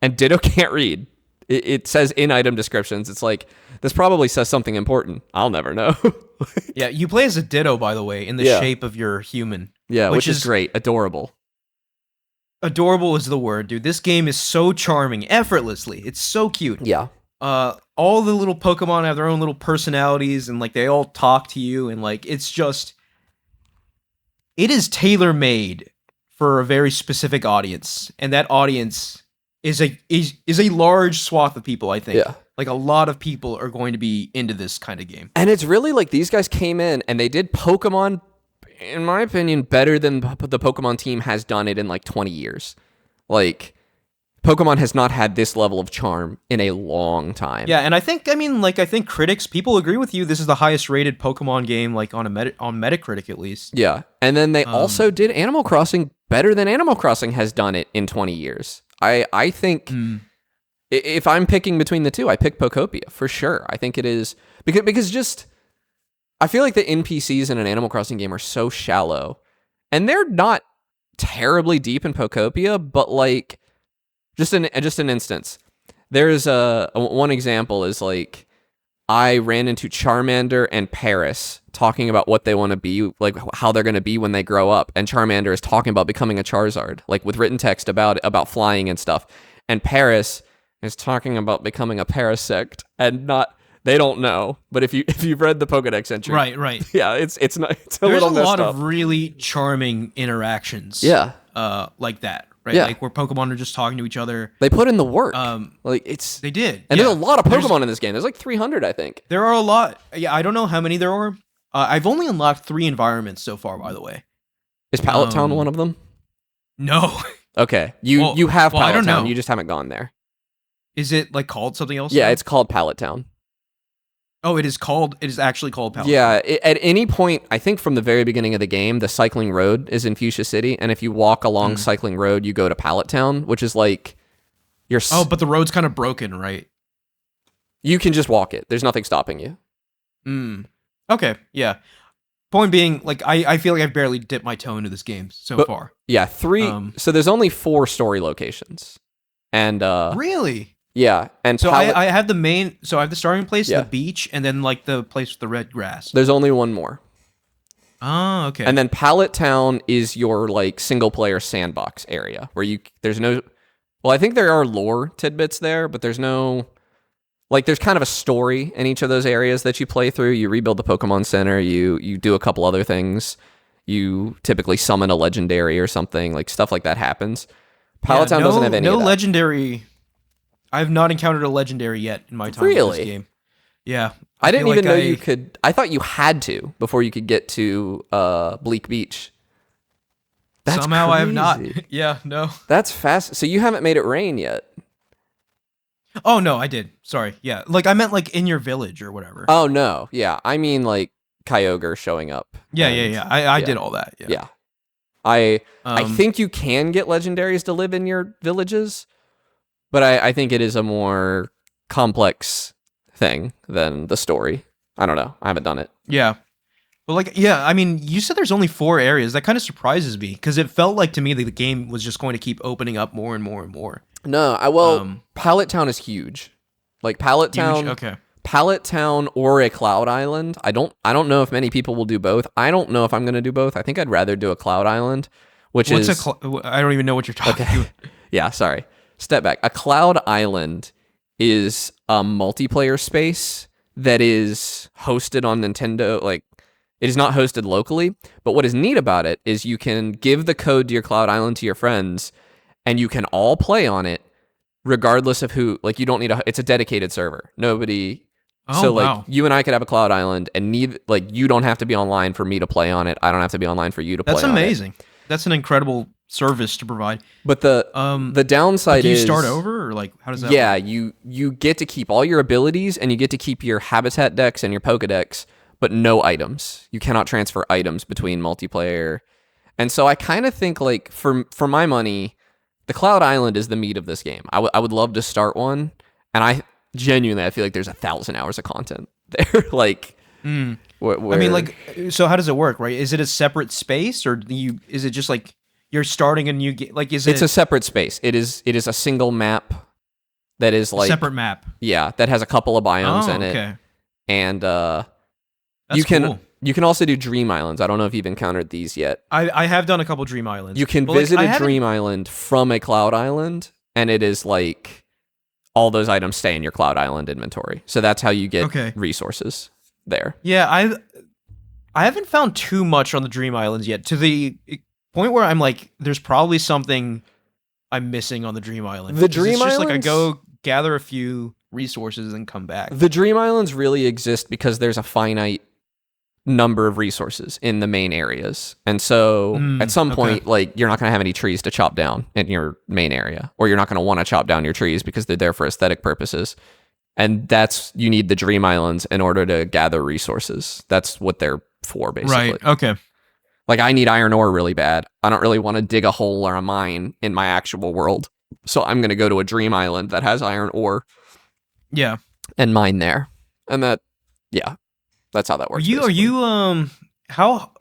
And Ditto can't read. It says in item descriptions. It's like, this probably says something important. I'll never know. Yeah, you play as a Ditto, by the way, in the shape of your human. Yeah, which is great. Adorable. Adorable is the word, dude. This game is so charming, effortlessly. It's so cute. Yeah. All the little Pokemon have their own little personalities, and like they all talk to you, and like it is tailor-made for a very specific audience, and that audience is a large swath of people, I think. Yeah. Like a lot of people are going to be into this kind of game. And it's really like these guys came in and they did Pokemon, in my opinion, better than the Pokemon team has done it in like 20 years. Like, Pokemon has not had this level of charm in a long time. Yeah, and I think critics, people agree with you. This is the highest rated Pokemon game, like on Metacritic at least. Yeah, and then they also did Animal Crossing better than Animal Crossing has done it in 20 years. I think if I'm picking between the two, I pick Pokopia for sure. I think it is because just I feel like the NPCs in an Animal Crossing game are so shallow, and they're not terribly deep in Pokopia, but like just an instance. There's one example is like I ran into Charmander and Paris talking about what they want to be, like how they're going to be when they grow up. And Charmander is talking about becoming a Charizard, like with written text about flying and stuff. And Paris is talking about becoming a Parasect, and they don't know. But if you've read the Pokedex entry, right, yeah, it's a there's little a messed lot up. of really charming interactions. Yeah, like that. Right, yeah. like where Pokemon are just talking to each other. They put in the work. They did, and there's a lot of Pokemon in this game. There's like 300, I think. There are a lot. Yeah, I don't know how many there are. I've only unlocked 3 environments so far, by the way. Is Pallet Town one of them? No. Okay, you have I Pallet don't Town. know. You just haven't gone there. Is it like called something else? Yeah, now? it's called Pallet Town. Oh, it is actually called Pallet. Yeah, at any point, I think from the very beginning of the game, the cycling road is in Fuchsia City, and if you walk along cycling road, you go to Pallet Town, which is like Oh, but the road's kind of broken, right? You can just walk it. There's nothing stopping you. Okay, yeah. Point being, like, I feel like I've barely dipped my toe into this game so far. Yeah, 3. So there's only 4 story locations, and really. Yeah, and so I have the main. So I have the starting place, Yeah. the beach, and then like the place with the red grass. There's only one more. Oh, okay. And then Pallet Town is your like single player sandbox area where there's no. Well, I think there are lore tidbits there, but there's no. Like there's kind of a story in each of those areas that you play through. You rebuild the Pokemon Center. You do a couple other things. You typically summon a legendary or something. Like stuff like that happens. Pallet Town doesn't have any. No of that. legendary. I have not encountered a legendary yet in my time in this game. Yeah. I didn't feel even like know you could. I thought you had to before you could get to Bleak Beach. That's somehow I have not. crazy. Yeah, no. That's fast. So you haven't made it rain yet. Oh no, I did. Sorry. Yeah, like I meant like in your village or whatever. Oh no, yeah, I mean like Kyogre showing up. Yeah, yeah, And yeah. I yeah, did all that. Yeah. yeah. I Um. think you can get legendaries to live in your villages, but I think it is a more complex thing than the story. I don't know. I haven't done it. Yeah. But like, yeah. I mean, you said there's only 4 areas. That kind of surprises me because it felt like to me that the game was just going to keep opening up more and more and more. No, Pallet Town is huge. Like Pallet Huge. Town, Okay. Pallet Town or a Cloud Island. I don't know if many people will do both. I don't know if I'm going to do both. I think I'd rather do a Cloud Island, which What's is I don't even know what you're talking okay. about. Yeah, sorry. Step back. A Cloud Island is a multiplayer space that is hosted on Nintendo. Like, it is not hosted locally, but what is neat about it is you can give the code to your Cloud Island to your friends, and you can all play on it, regardless of who. Like, you don't need it's a dedicated server. Nobody. Oh, So like wow. you and I could have a Cloud Island, and you don't have to be online for me to play on it. I don't have to be online for you to play That's on it. amazing. That's an incredible service to provide. But the downside Do you is start over or like how does that? yeah, work? you get to keep all your abilities and you get to keep your habitat decks and your Pokedex, but no items. You cannot transfer items between multiplayer. And so I kind of think like for my money, the Cloud Island is the meat of this game. I would love to start one, and I genuinely I feel like there's 1,000 hours of content there. Like I mean, like, so how does it work? Right? Is it a separate space or is it just like you're starting a new game? Like, is it it's a separate space. It is a single map that is like separate map? yeah, that has a couple of biomes Oh, in it. okay. And That's you can cool. you can also do dream islands. I don't know if you've encountered these yet. I have done a couple Dream Islands. You can But, like, visit I a haven't- dream island from a cloud island, and it is like all those items stay in your cloud island inventory. So that's how you get Okay. resources there. Yeah, I haven't found too much on the Dream Islands yet. To the point where I'm like, there's probably something I'm missing on the Dream Island. The 'Cause Dream it's just like I Islands- go gather a few resources and come back. The dream islands really exist because there's a finite number of resources in the main areas. And so at some point, like you're not going to have any trees to chop down in your main area, or you're not going to want to chop down your trees because they're there for aesthetic purposes. And you need the dream islands in order to gather resources. That's what they're for, basically. Right. Okay. Like I need iron ore really bad. I don't really want to dig a hole or a mine in my actual world. So I'm going to go to a dream island that has iron ore Yeah. and mine there. And that's how that Are works. you basically. how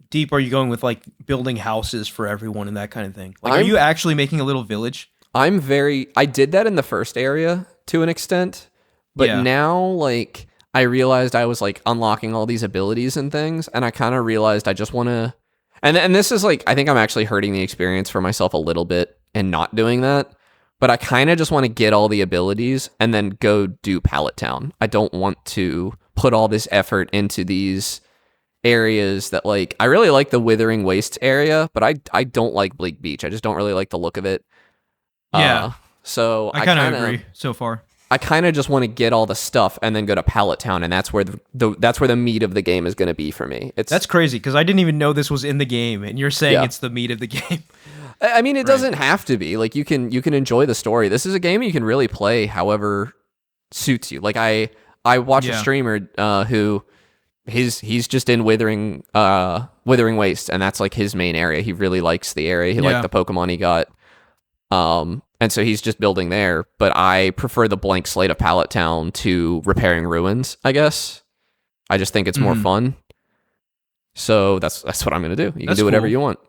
deep are you going with like building houses for everyone and that kind of thing? Like, are I'm- you actually making a little village? I did that in the first area to an extent, but Yeah. now like I realized I was like unlocking all these abilities and things, and I kind of realized I just want to, and this is like, I think I'm actually hurting the experience for myself a little bit and not doing that, but I kind of just want to get all the abilities and then go do Pallet Town. I don't want to put all this effort into these areas that like, I really like the Withering Wastes area, but I don't like Bleak Beach. I just don't really like the look of it. Yeah. So I kind of agree so far. I kind of just want to get all the stuff and then go to Pallet Town, and that's where that's where the meat of the game is going to be for me. That's crazy because I didn't even know this was in the game, and you're saying Yeah. it's the meat of the game. I mean, it doesn't have to be. Like you can enjoy the story. This is a game you can really play however suits you. Like I watch a Yeah. streamer who he's just in Withering Waste, and that's like his main area. He really likes the area. He liked the Pokemon he got. And so he's just building there, but I prefer the blank slate of Pallet Town to repairing ruins, I guess. I just think it's more fun. So that's what I'm going to do. You can That's do whatever cool. you want.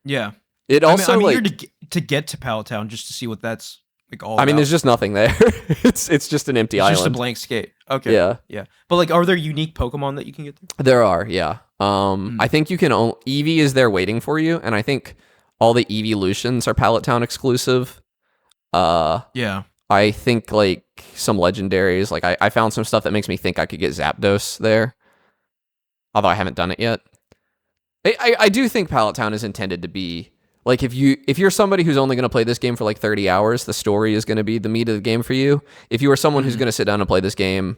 Yeah. It also I'm like eager to get to Pallet Town just to see what that's like all I mean about. there's just nothing there. it's just an empty It's island. just a blank skate. Okay. Yeah. Yeah. But like, are there unique Pokemon that you can get there? There are, yeah. I think you can Eevee is there waiting for you, and I think all the evolutions are Pallet Town exclusive. Yeah. I think like some legendaries, like I found some stuff that makes me think I could get Zapdos there, although I haven't done it yet. I do think Pallet Town is intended to be like if you're somebody who's only going to play this game for like 30 hours, the story is going to be the meat of the game for you. If you are someone who's going to sit down and play this game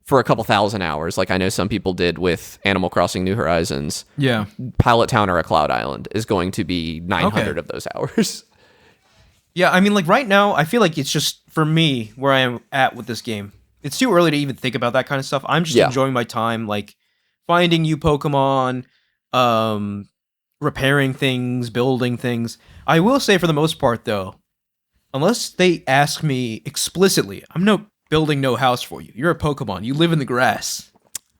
for a couple thousand hours, like I know some people did with Animal Crossing New Horizons, Yeah. Pallet Town or a Cloud Island is going to be 900 Okay. of those hours. Yeah, I mean, like right now, I feel like it's just for me where I am at with this game. It's too early to even think about that kind of stuff. I'm just Yeah. enjoying my time, like finding new Pokemon, um, repairing things, building things. I will say, for the most part, though, unless they ask me explicitly, I'm no building no house for you. You're a Pokemon. You live in the grass.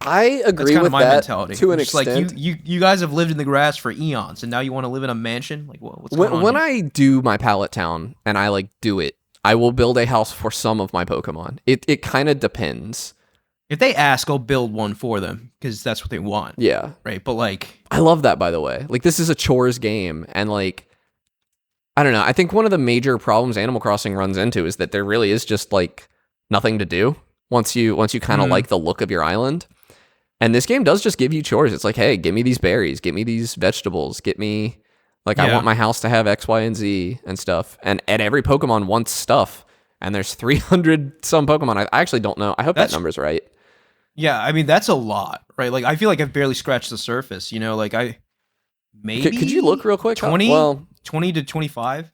I That's agree kind of with my that mentality. to an It's just like extent. you guys have lived in the grass for eons, and now you want to live in a mansion. Like, what's going on When here? I do my pallet town and I like do it, I will build a house for some of my Pokemon. It kind of depends. If they ask, I'll build one for them because that's what they want, Yeah. right? But like, I love that, by the way. Like, this is a chores game, and like, I don't know. I think one of the major problems Animal Crossing runs into is that there really is just like nothing to do once you kind of like the look of your island. And this game does just give you chores. It's like, hey, give me these berries, get me these vegetables, get me like I Yeah. want my house to have X, Y, and Z and stuff. And every Pokemon wants stuff. And there's 300 some Pokemon. I actually don't know. I hope that That's number's right. yeah, I mean that's a lot, right? Like I feel like I've barely scratched the surface, you know, like I maybe Could you look real quick? 20, Well, 20 to 25.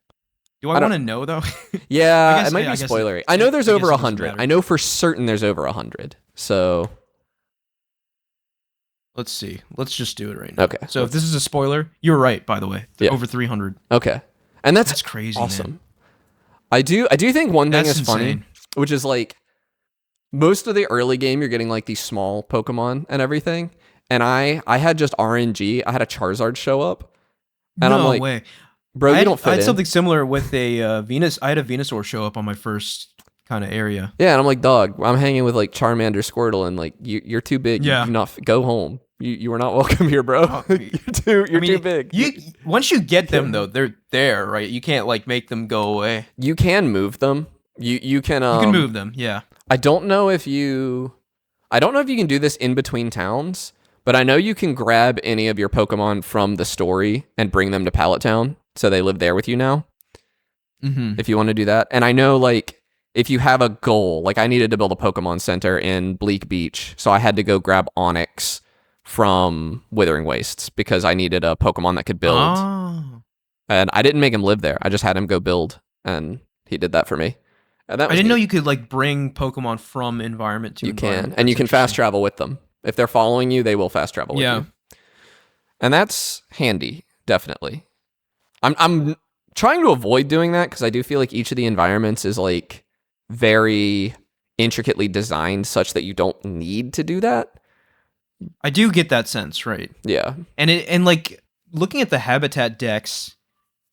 Do I I don't- want to know though? yeah, guess- it might yeah, be I guess spoilery. I know there's I over guess it doesn't 100. matter. I know for certain there's over 100. So, Let's see. Let's just do it right now. okay. So if this is a spoiler, you're right, by the way. Yeah. Over 300. Okay. And That's crazy, man. awesome. I do think one thing That's is funny, insane. which is like most of the early game you're getting like these small Pokemon and everything. And I had just RNG. I had a Charizard show up. And No I'm like, way. bro, you don't fit I had in. something similar with a Venus. I had a Venusaur show up on my first kind of area. Yeah, and I'm like, dog, I'm hanging with like Charmander, Squirtle, and like you're too big. Yeah. You do not go home. You are not welcome here, bro. you're too big. You once you get them though, they're there, right? You can't like make them go away. You can move them. You can You can move them, yeah. I don't know if you can do this in between towns, but I know you can grab any of your Pokemon from the story and bring them to Pallet Town, so they live there with you now. Mm-hmm. If you want to do that. And I know like if you have a goal, like I needed to build a Pokemon Center in Bleak Beach, so I had to go grab Onyx from Withering Wastes because I needed a Pokemon that could build. Oh. And I didn't make him live there. I just had him go build, and he did that for me. And that I was didn't know neat. you could like bring Pokemon from environment to You environment. can, and you That's can fast interesting. travel with them. If they're following you, they will fast travel with Yeah. you. And that's handy, definitely. I'm trying to avoid doing that because I do feel like each of the environments is like very intricately designed such that you don't need to do that. I do get that sense, right? Yeah. And like looking at the habitat decks,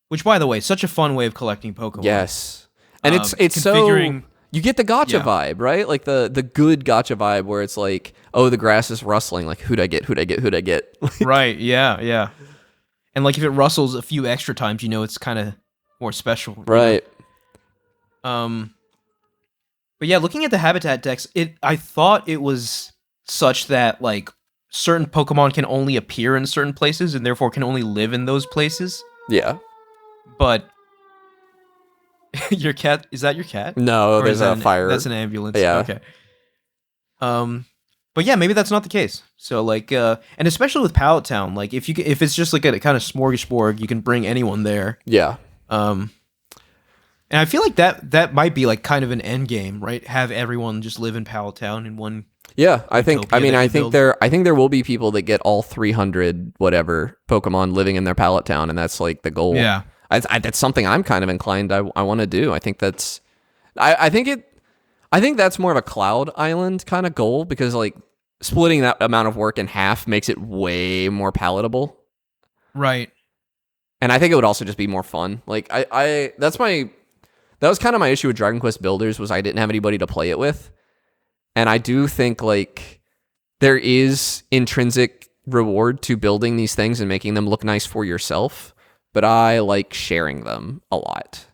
which by the way, such a fun way of collecting Pokemon. Yes. And it's configuring- so you get the gotcha Yeah. vibe, right? Like the good gotcha vibe where it's like, oh, the grass is rustling. Like, who'd I get? Who'd I get? Who'd I get? Right, yeah, yeah. And like if it rustles a few extra times, you know it's kind of more special. you know? Right. But yeah, looking at the habitat decks, I thought it was such that like certain Pokemon can only appear in certain places and therefore can only live in those places. Yeah. But your cat, is that your cat? No, Or there's is that a fire. That's an ambulance. Yeah. Okay. But yeah, maybe that's not the case. So like, and especially with Pallet Town, like if it's just like a kind of smorgasbord, you can bring anyone there. Yeah. And I feel like that might be like kind of an end game, right? Have everyone just live in Pallet Town in one. Yeah, I think. I Utopia mean, that I you think build. there will be people that get all 300 whatever Pokemon living in their pallet town, and that's like the goal. Yeah. That's something I'm kind of inclined. I want to do. I think that's. I think that's more of a Cloud Island kind of goal because like splitting that amount of work in half makes it way more palatable, Right. and I think it would also just be more fun. Like that was kind of my issue with Dragon Quest Builders was I didn't have anybody to play it with. And I do think like there is intrinsic reward to building these things and making them look nice for yourself, but I like sharing them a lot.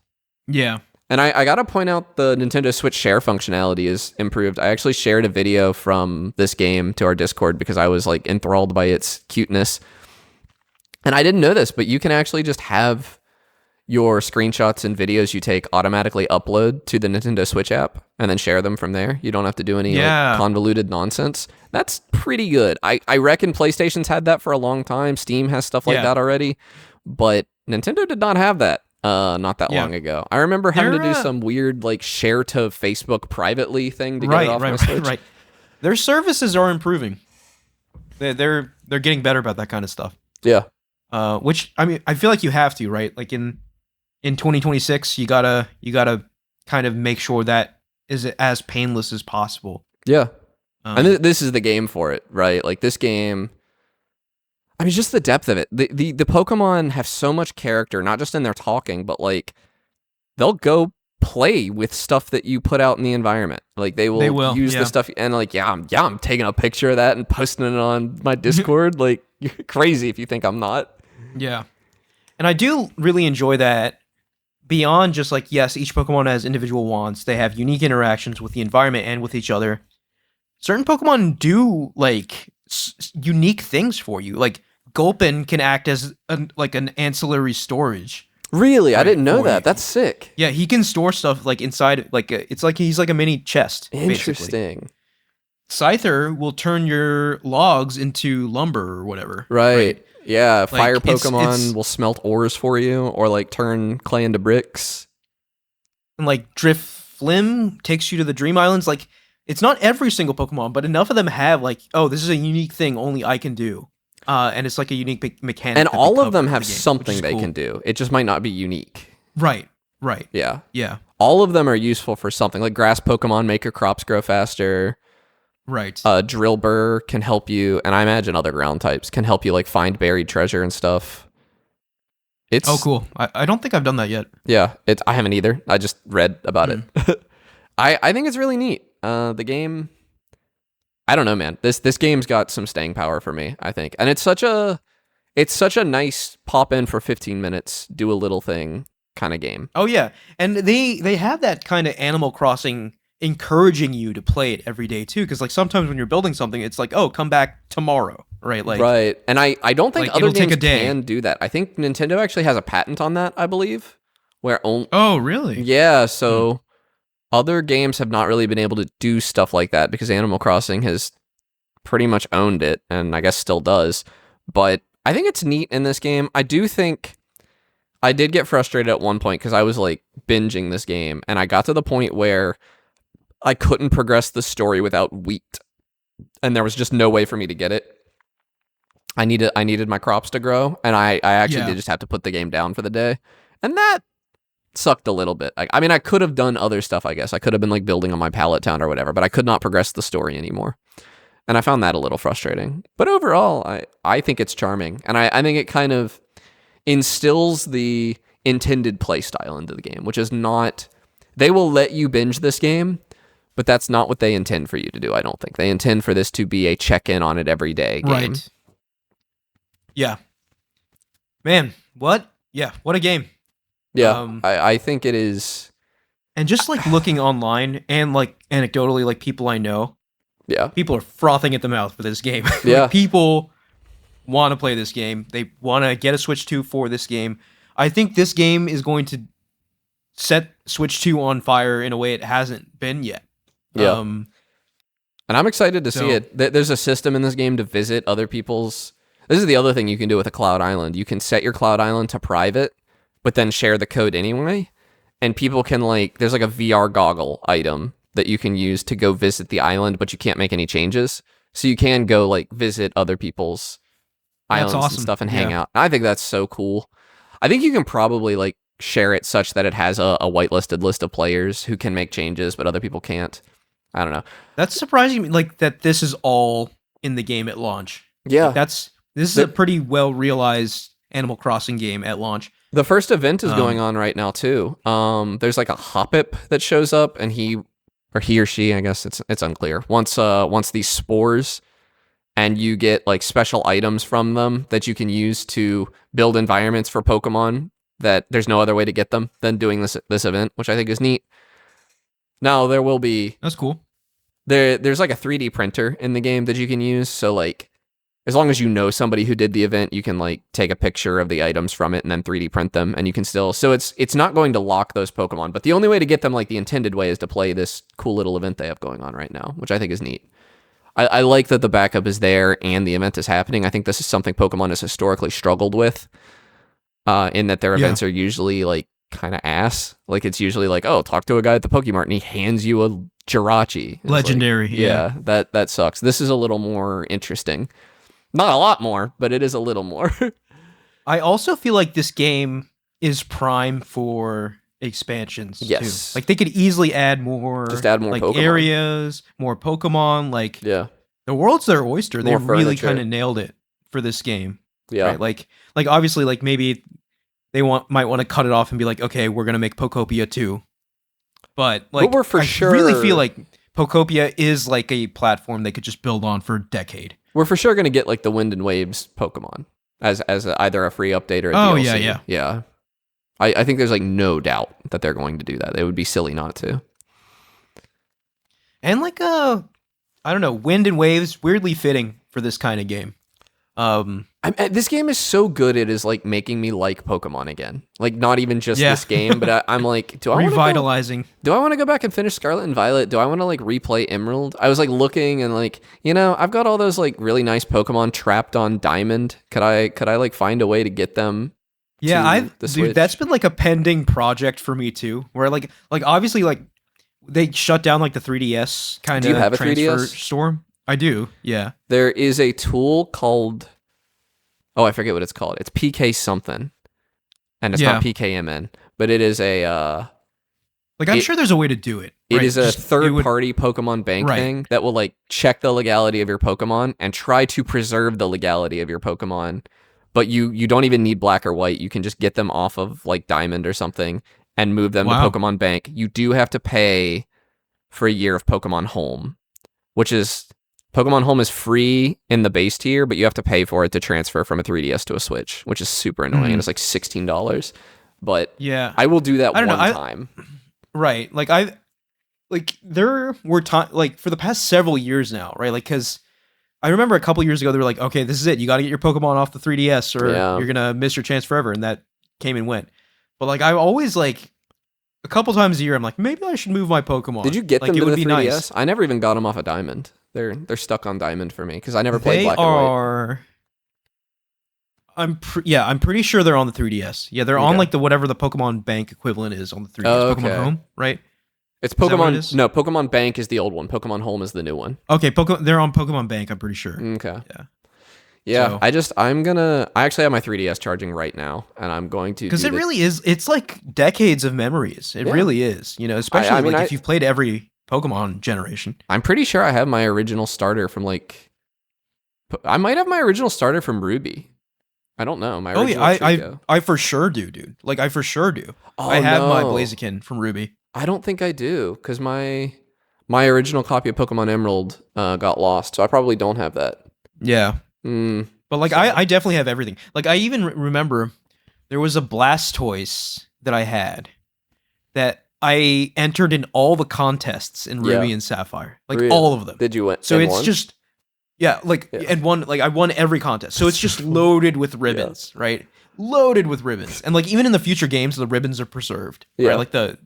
Yeah. And I gotta point out the Nintendo Switch share functionality is improved. I actually shared a video from this game to our Discord because I was like enthralled by its cuteness. And I didn't know this, but you can actually just have your screenshots and videos you take automatically upload to the Nintendo Switch app and then share them from there. You don't have to do any Yeah. like, convoluted nonsense. That's pretty good. I reckon PlayStation's had that for a long time. Steam has stuff like Yeah. that already, but Nintendo did not have that not that Yeah. long ago. I remember having to They're, do some weird like share to Facebook privately thing to get right, it off my right, Switch. right. Their services are improving. They're getting better about that kind of stuff. Yeah. Which I mean, I feel like you have to, right? Like in 2026, you gotta kind of make sure that is as painless as possible. Yeah. Um, And this is the game for it, right? Like this game, I mean, just the depth of it. The Pokemon have so much character, not just in their talking, but like they'll go play with stuff that you put out in the environment. Like they will use yeah. the stuff and like, I'm taking a picture of that and posting it on my Discord. Like you're crazy if you think I'm not. Yeah. And I do really enjoy that beyond just like, yes, each Pokemon has individual wants. They have unique interactions with the environment and with each other. Certain Pokemon do like unique things for you. Like Gulpin can act as an ancillary storage. Really? I didn't know for that. you. That's sick. Yeah, he can store stuff like inside, like it's like he's like a mini chest. Basically. Interesting. Scyther will turn your logs into lumber or whatever. Right. Yeah. Fire it's- Pokemon will smelt ores for you or like turn clay into bricks. And like Drift Flim takes you to the Dream Islands. Like it's not every single Pokemon, but enough of them have like, oh, this is a unique thing only I can do. And it's like a unique mechanic. And that they all of cover them in have the game, which something is they cool. can do. It just might not be unique. Right. Yeah. Yeah. All of them are useful for something. Like grass Pokemon make your crops grow faster. Right. Drillbur can help you, and I imagine other ground types can help you like find buried treasure and stuff. It's Oh, cool. I don't think I've done that yet. Yeah, I haven't either. I just read about it. I think it's really neat. The game, I don't know, man. This game's got some staying power for me, I think. And it's such a nice pop in for 15 minutes, do a little thing kind of game. Oh yeah, and they have that kind of Animal Crossing encouraging you to play it every day too, because like sometimes when you're building something, it's like, oh, come back tomorrow, right? Like right. And I don't think like, other it'll take games a day. can do that. I think Nintendo actually has a patent on that, I believe, where only Oh really? yeah. So other games have not really been able to do stuff like that because Animal Crossing has pretty much owned it, and I guess still does. But I think it's neat in this game. I do think I did get frustrated at one point because I was like binging this game, and I got to the point where I couldn't progress the story without wheat, and there was just no way for me to get it. I needed my crops to grow, and I actually did just have to put the game down for the day, and that sucked a little bit. I mean, I could have done other stuff, I guess. I could have been like building on my pallet town or whatever, but I could not progress the story anymore. And I found that a little frustrating. But overall, I think it's charming. And I think it kind of instills the intended play style into the game, which is not... They will let you binge this game, but that's not what they intend for you to do, I don't think. They intend for this to be a check-in on it every day game. Right. Yeah. Man, what? Yeah, what a game. Yeah, I think it is... And just like looking online and like anecdotally, like people I know, Yeah. people are frothing at the mouth for this game. Yeah. Like, people want to play this game. They want to get a Switch 2 for this game. I think this game is going to set Switch 2 on fire in a way it hasn't been yet. Yeah. And I'm excited to see it. There's a system in this game to visit other people's... This is the other thing you can do with a Cloud Island. You can set your Cloud Island to private, but then share the code anyway. And people can like... There's like a VR goggle item that you can use to go visit the island, but you can't make any changes. So you can go like visit other people's islands and stuff and hang out. I think that's so cool. I think you can probably like share it such that it has a whitelisted list of players who can make changes, but other people can't. I don't know. That's surprising, like that this is all in the game at launch. Yeah. This is a pretty well realized Animal Crossing game at launch. The first event is going on right now too. There's like a Hoppip that shows up, and he or she, I guess it's unclear. Once these spores, and you get like special items from them that you can use to build environments for Pokemon that there's no other way to get them than doing this event, which I think is neat. Now there will be That's cool. There's like a 3D printer in the game that you can use, so like as long as you know somebody who did the event, you can like take a picture of the items from it and then 3D print them, and you can still... So it's not going to lock those Pokemon, but the only way to get them like the intended way is to play this cool little event they have going on right now, which I think is neat. I like that the backup is there and the event is happening. I think this is something Pokemon has historically struggled with, in that their events are usually like kind of ass. Like it's usually like, oh, talk to a guy at the Pokemart and he hands you a Jirachi. It's Legendary, like, yeah. that sucks. This is a little more interesting. Not a lot more, but it is a little more. I also feel like this game is prime for expansions Yes. too. Like they could easily add more, Just add more like Pokemon. areas, more Pokemon. Like Yeah. the world's their oyster. They More really furniture. kind of nailed it for this game. Yeah. Right? Like obviously, like maybe they might want to cut it off and be like, okay, we're gonna make Pokopia 2. But like, we're for I sure really feel like Pokopia is like a platform they could just build on for a decade. we're for sure gonna get like the Wind and Waves Pokemon as either a free update or a Oh, DLC. yeah. I think there's like no doubt that they're going to do that. It would be silly not to. And like I don't know, Wind and Waves weirdly fitting for this kind of game. This game is so good. It is like making me like Pokemon again. Like not even just Yeah. this game, but I'm like, do I want to Revitalizing. go back and finish Scarlet and Violet? Do I want to like replay Emerald? I was like looking and like, I've got all those like really nice Pokemon trapped on Diamond. Could I like find a way to get them? Yeah, to the Switch? dude, that's been like a pending project for me too. Where like obviously like they shut down like the 3DS kind of. Do you have a transfer 3DS? storm? I do. Yeah. There is a tool called, I forget what it's called. It's PK something, and it's not PKMN, but it is a. Like I'm sure there's a way to do it. It right? is a third-party Pokemon bank Right. thing that will like check the legality of your Pokemon and try to preserve the legality of your Pokemon. But you don't even need black or white. You can just get them off of like Diamond or something and move them to Pokemon Bank. You do have to pay for a year of Pokemon Home, which is Pokemon Home is free in the base tier, but you have to pay for it to transfer from a 3DS to a Switch, which is super annoying. And it's like $16. But yeah, I will do that I don't one know, time. Right. Like there were times like for the past several years now, right? Like because I remember a couple years ago they were like, okay, this is it. You got to get your Pokemon off the 3DS or you're gonna miss your chance forever, and that came and went. But like I always like a couple times a year, I'm like, maybe I should move my Pokemon. Did you get like, them it to would the be 3DS? nice. I never even got them off of Diamond. They're stuck on Diamond for me because I never played They Black and White. are. I'm pretty sure they're on the 3DS. Yeah, they're on Okay. like the whatever the Pokemon Bank equivalent is on the 3DS. Oh, okay. Pokemon Home, right? It's that what it Pokemon. is? No, Pokemon Bank is the old one. Pokemon Home is the new one. Okay, they're on Pokemon Bank. I'm pretty sure. Okay. Yeah. Yeah. So- I actually have my 3DS charging right now, and I'm going to Because it really is. It's like decades of memories. It Yeah. really is. Especially I mean, like if you've played every Pokemon generation. I'm pretty sure I have my original starter from like. I might have my original starter from Ruby. I don't know. My Oh original yeah, Trico. I for sure do, dude. Like I for sure do. Oh, I have my no. Blaziken from Ruby. I don't think I do because my original copy of Pokemon Emerald got lost, so I probably don't have that. Yeah. Mm. But like I definitely have everything. Like I even remember there was a Blastoise that I had that I entered in all the contests in Ruby Yeah. and Sapphire. Like Really? all of them. Did you win? So and it's won? just and won like I won every contest. So it's just loaded with ribbons, right? Loaded with ribbons. And like even in the future games the ribbons are preserved. Yeah. Right?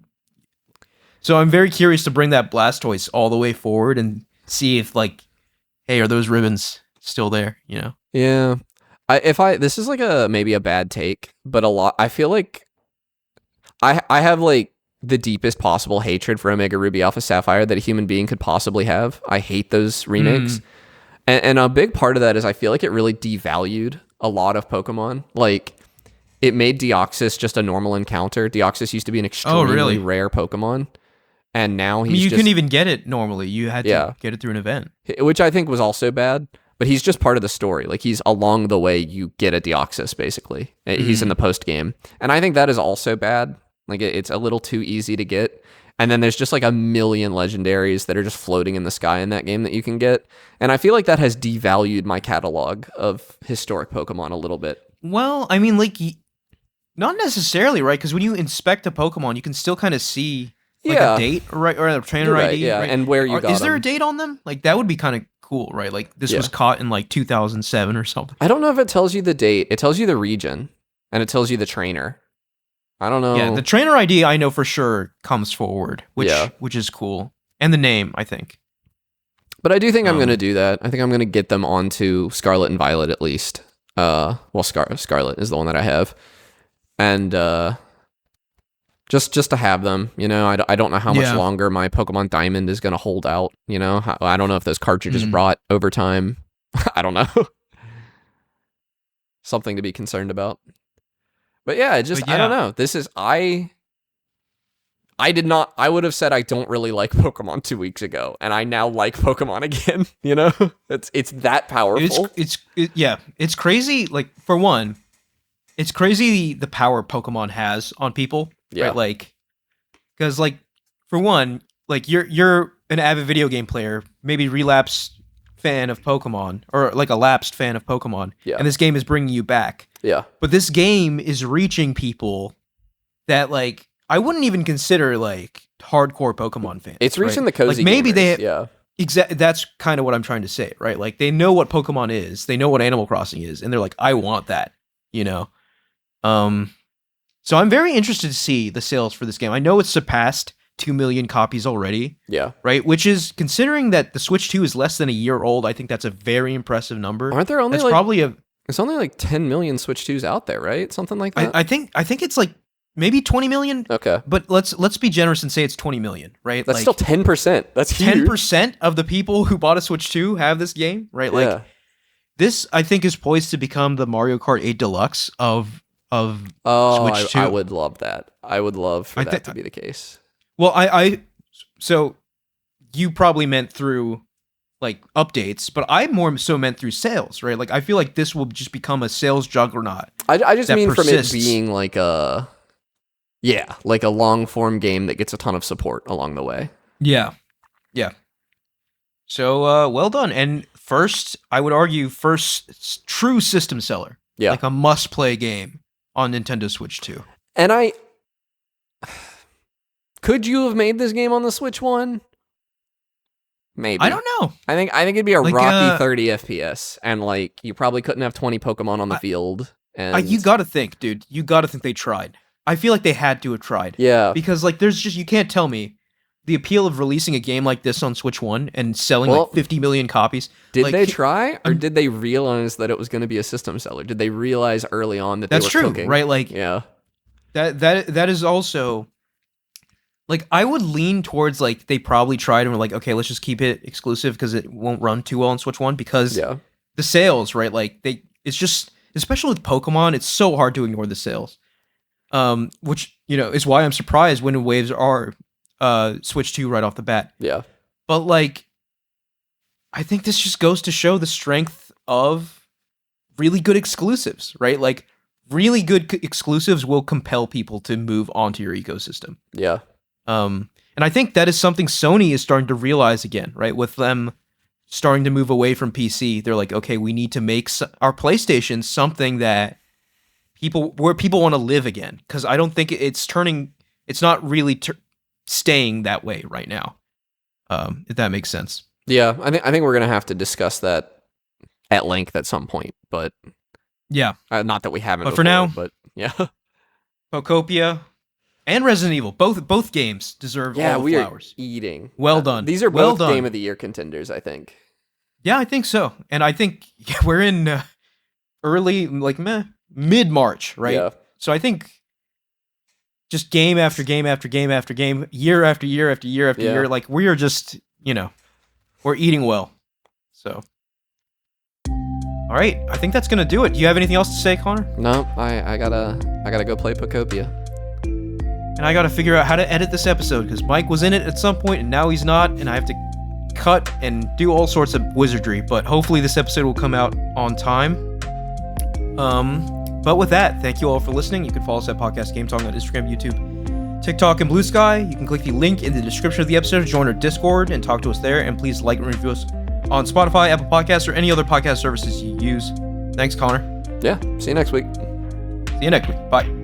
So I'm very curious to bring that Blastoise all the way forward and see if like hey, are those ribbons still there, Yeah. This is like maybe a bad take, but I feel like I have like the deepest possible hatred for Omega Ruby Alpha Sapphire that a human being could possibly have. I hate those remakes. And a big part of that is I feel like it really devalued a lot of Pokemon. Like it made Deoxys just a normal encounter. Deoxys used to be an extremely rare Pokemon. And now you couldn't even get it normally. You had to get it through an event. Which I think was also bad. But he's just part of the story. Like he's along the way you get a Deoxys, basically. He's in the post game. And I think that is also bad. Like it's a little too easy to get. And then there's just like a million legendaries that are just floating in the sky in that game that you can get. And I feel like that has devalued my catalog of historic Pokemon a little bit. Well, I mean, like, not necessarily, right? Because when you inspect a Pokemon, you can still kind of see like a date, right, or a trainer You're right, ID, yeah, right? and where you got Is there a them. date on them? Like that would be kind of cool, right? Like this was caught in like 2007 or something. I don't know if it tells you the date. It tells you the region, and it tells you the trainer. I don't know. Yeah, the trainer ID I know for sure comes forward, which is cool, and the name I think. But I do think I'm going to do that. I think I'm going to get them onto Scarlet and Violet at least. Scarlet is the one that I have, and just to have them. You know, I don't know how much Yeah. longer my Pokemon Diamond is going to hold out. You know, I don't know if those cartridges rot over time. I don't know. Something to be concerned about. But yeah, I don't know. This is I would have said I don't really like Pokemon 2 weeks ago, and I now like Pokemon again. You know, it's that powerful. It's crazy. Like, for one, it's crazy the power Pokemon has on people. Yeah. Right? Like, because like, for one, like you're an avid video game player, maybe relapsed fan of Pokemon, or like a lapsed fan of Pokemon. Yeah. And this game is bringing you back. Yeah. But this game is reaching people that, like, I wouldn't even consider like hardcore Pokemon fans. It's reaching right? the cozy like maybe gamers, that's kind of what I'm trying to say, right? Like, they know what Pokemon is, they know what Animal Crossing is, and they're like, I want that, you know. So I'm very interested to see the sales for this game. I know it's surpassed 2 million copies already. Yeah. Right, which is, considering that the Switch 2 is less than a year old, I think that's a very impressive number. Aren't there only that's probably It's only like 10 million Switch 2s out there, right? Something like that. I think it's like maybe 20 million. Okay. But let's be generous and say it's 20 million, right? That's like, still 10%. That's huge. 10% of the people who bought a Switch 2 have this game, right? Like, Yeah. this, I think, is poised to become the Mario Kart 8 Deluxe of Switch 2. I would love that. I would love for that to be the case. Well, so you probably meant through like updates, but I more so meant through sales, right? Like, I feel like this will just become a sales juggernaut. I just mean persists. from it being like a long form game that gets a ton of support along the way. Yeah. So, well done. And I would argue, first true system seller. Yeah. Like a must play game on Nintendo Switch 2. And could you have made this game on the Switch 1? Maybe. I don't know. I think it'd be a Like, rocky 30 FPS, and like you probably couldn't have 20 Pokemon on the field. And You got to think, dude. You got to think they tried. I feel like they had to have tried. Yeah. Because like, you can't tell me the appeal of releasing a game like this on Switch 1 and selling like 50 million copies. Did like, they try, or did they realize that it was going to be a system seller? Did they realize early on that that's they were true, cooking? right? Like, yeah. That is also, like, I would lean towards like they probably tried and were like, okay, let's just keep it exclusive because it won't run too well on Switch 1 because the sales, right? Like, it's just, especially with Pokemon, it's so hard to ignore the sales. Which, you know, is why I'm surprised Wind and Waves are Switch 2 right off the bat. Yeah. But like, I think this just goes to show the strength of really good exclusives, right? Like, really good exclusives will compel people to move onto your ecosystem. Yeah. And I think that is something Sony is starting to realize again, right? With them starting to move away from PC, they're like, okay, we need to make our PlayStation something that people want to live again. Because I don't think it's not really staying that way right now. If that makes sense. Yeah, I think we're gonna have to discuss that at length at some point, but yeah, not that we haven't. But before, for now, but yeah, Pokopia and Resident Evil, both games deserve all the flowers. Are eating. Well done. These are both Game of the Year contenders, I think. Yeah, I think so, and I think we're in early, like mid-March, right? Yeah. So I think just game after game after game after game, year after year after year after year, like, we are just, we're eating well. So, all right, I think that's gonna do it. Do you have anything else to say, Connor? No, I gotta go play Pokopia. And I gotta figure out how to edit this episode because Mike was in it at some point and now he's not, and I have to cut and do all sorts of wizardry. But hopefully this episode will come out on time. But with that, thank you all for listening. You can follow us at Podcast Game Talk on Instagram, YouTube, TikTok, and Blue Sky. You can click the link in the description of the episode to join our Discord and talk to us there. And please like and review us on Spotify, Apple Podcasts, or any other podcast services you use. Thanks, Connor. Yeah, see you next week. See you next week. Bye.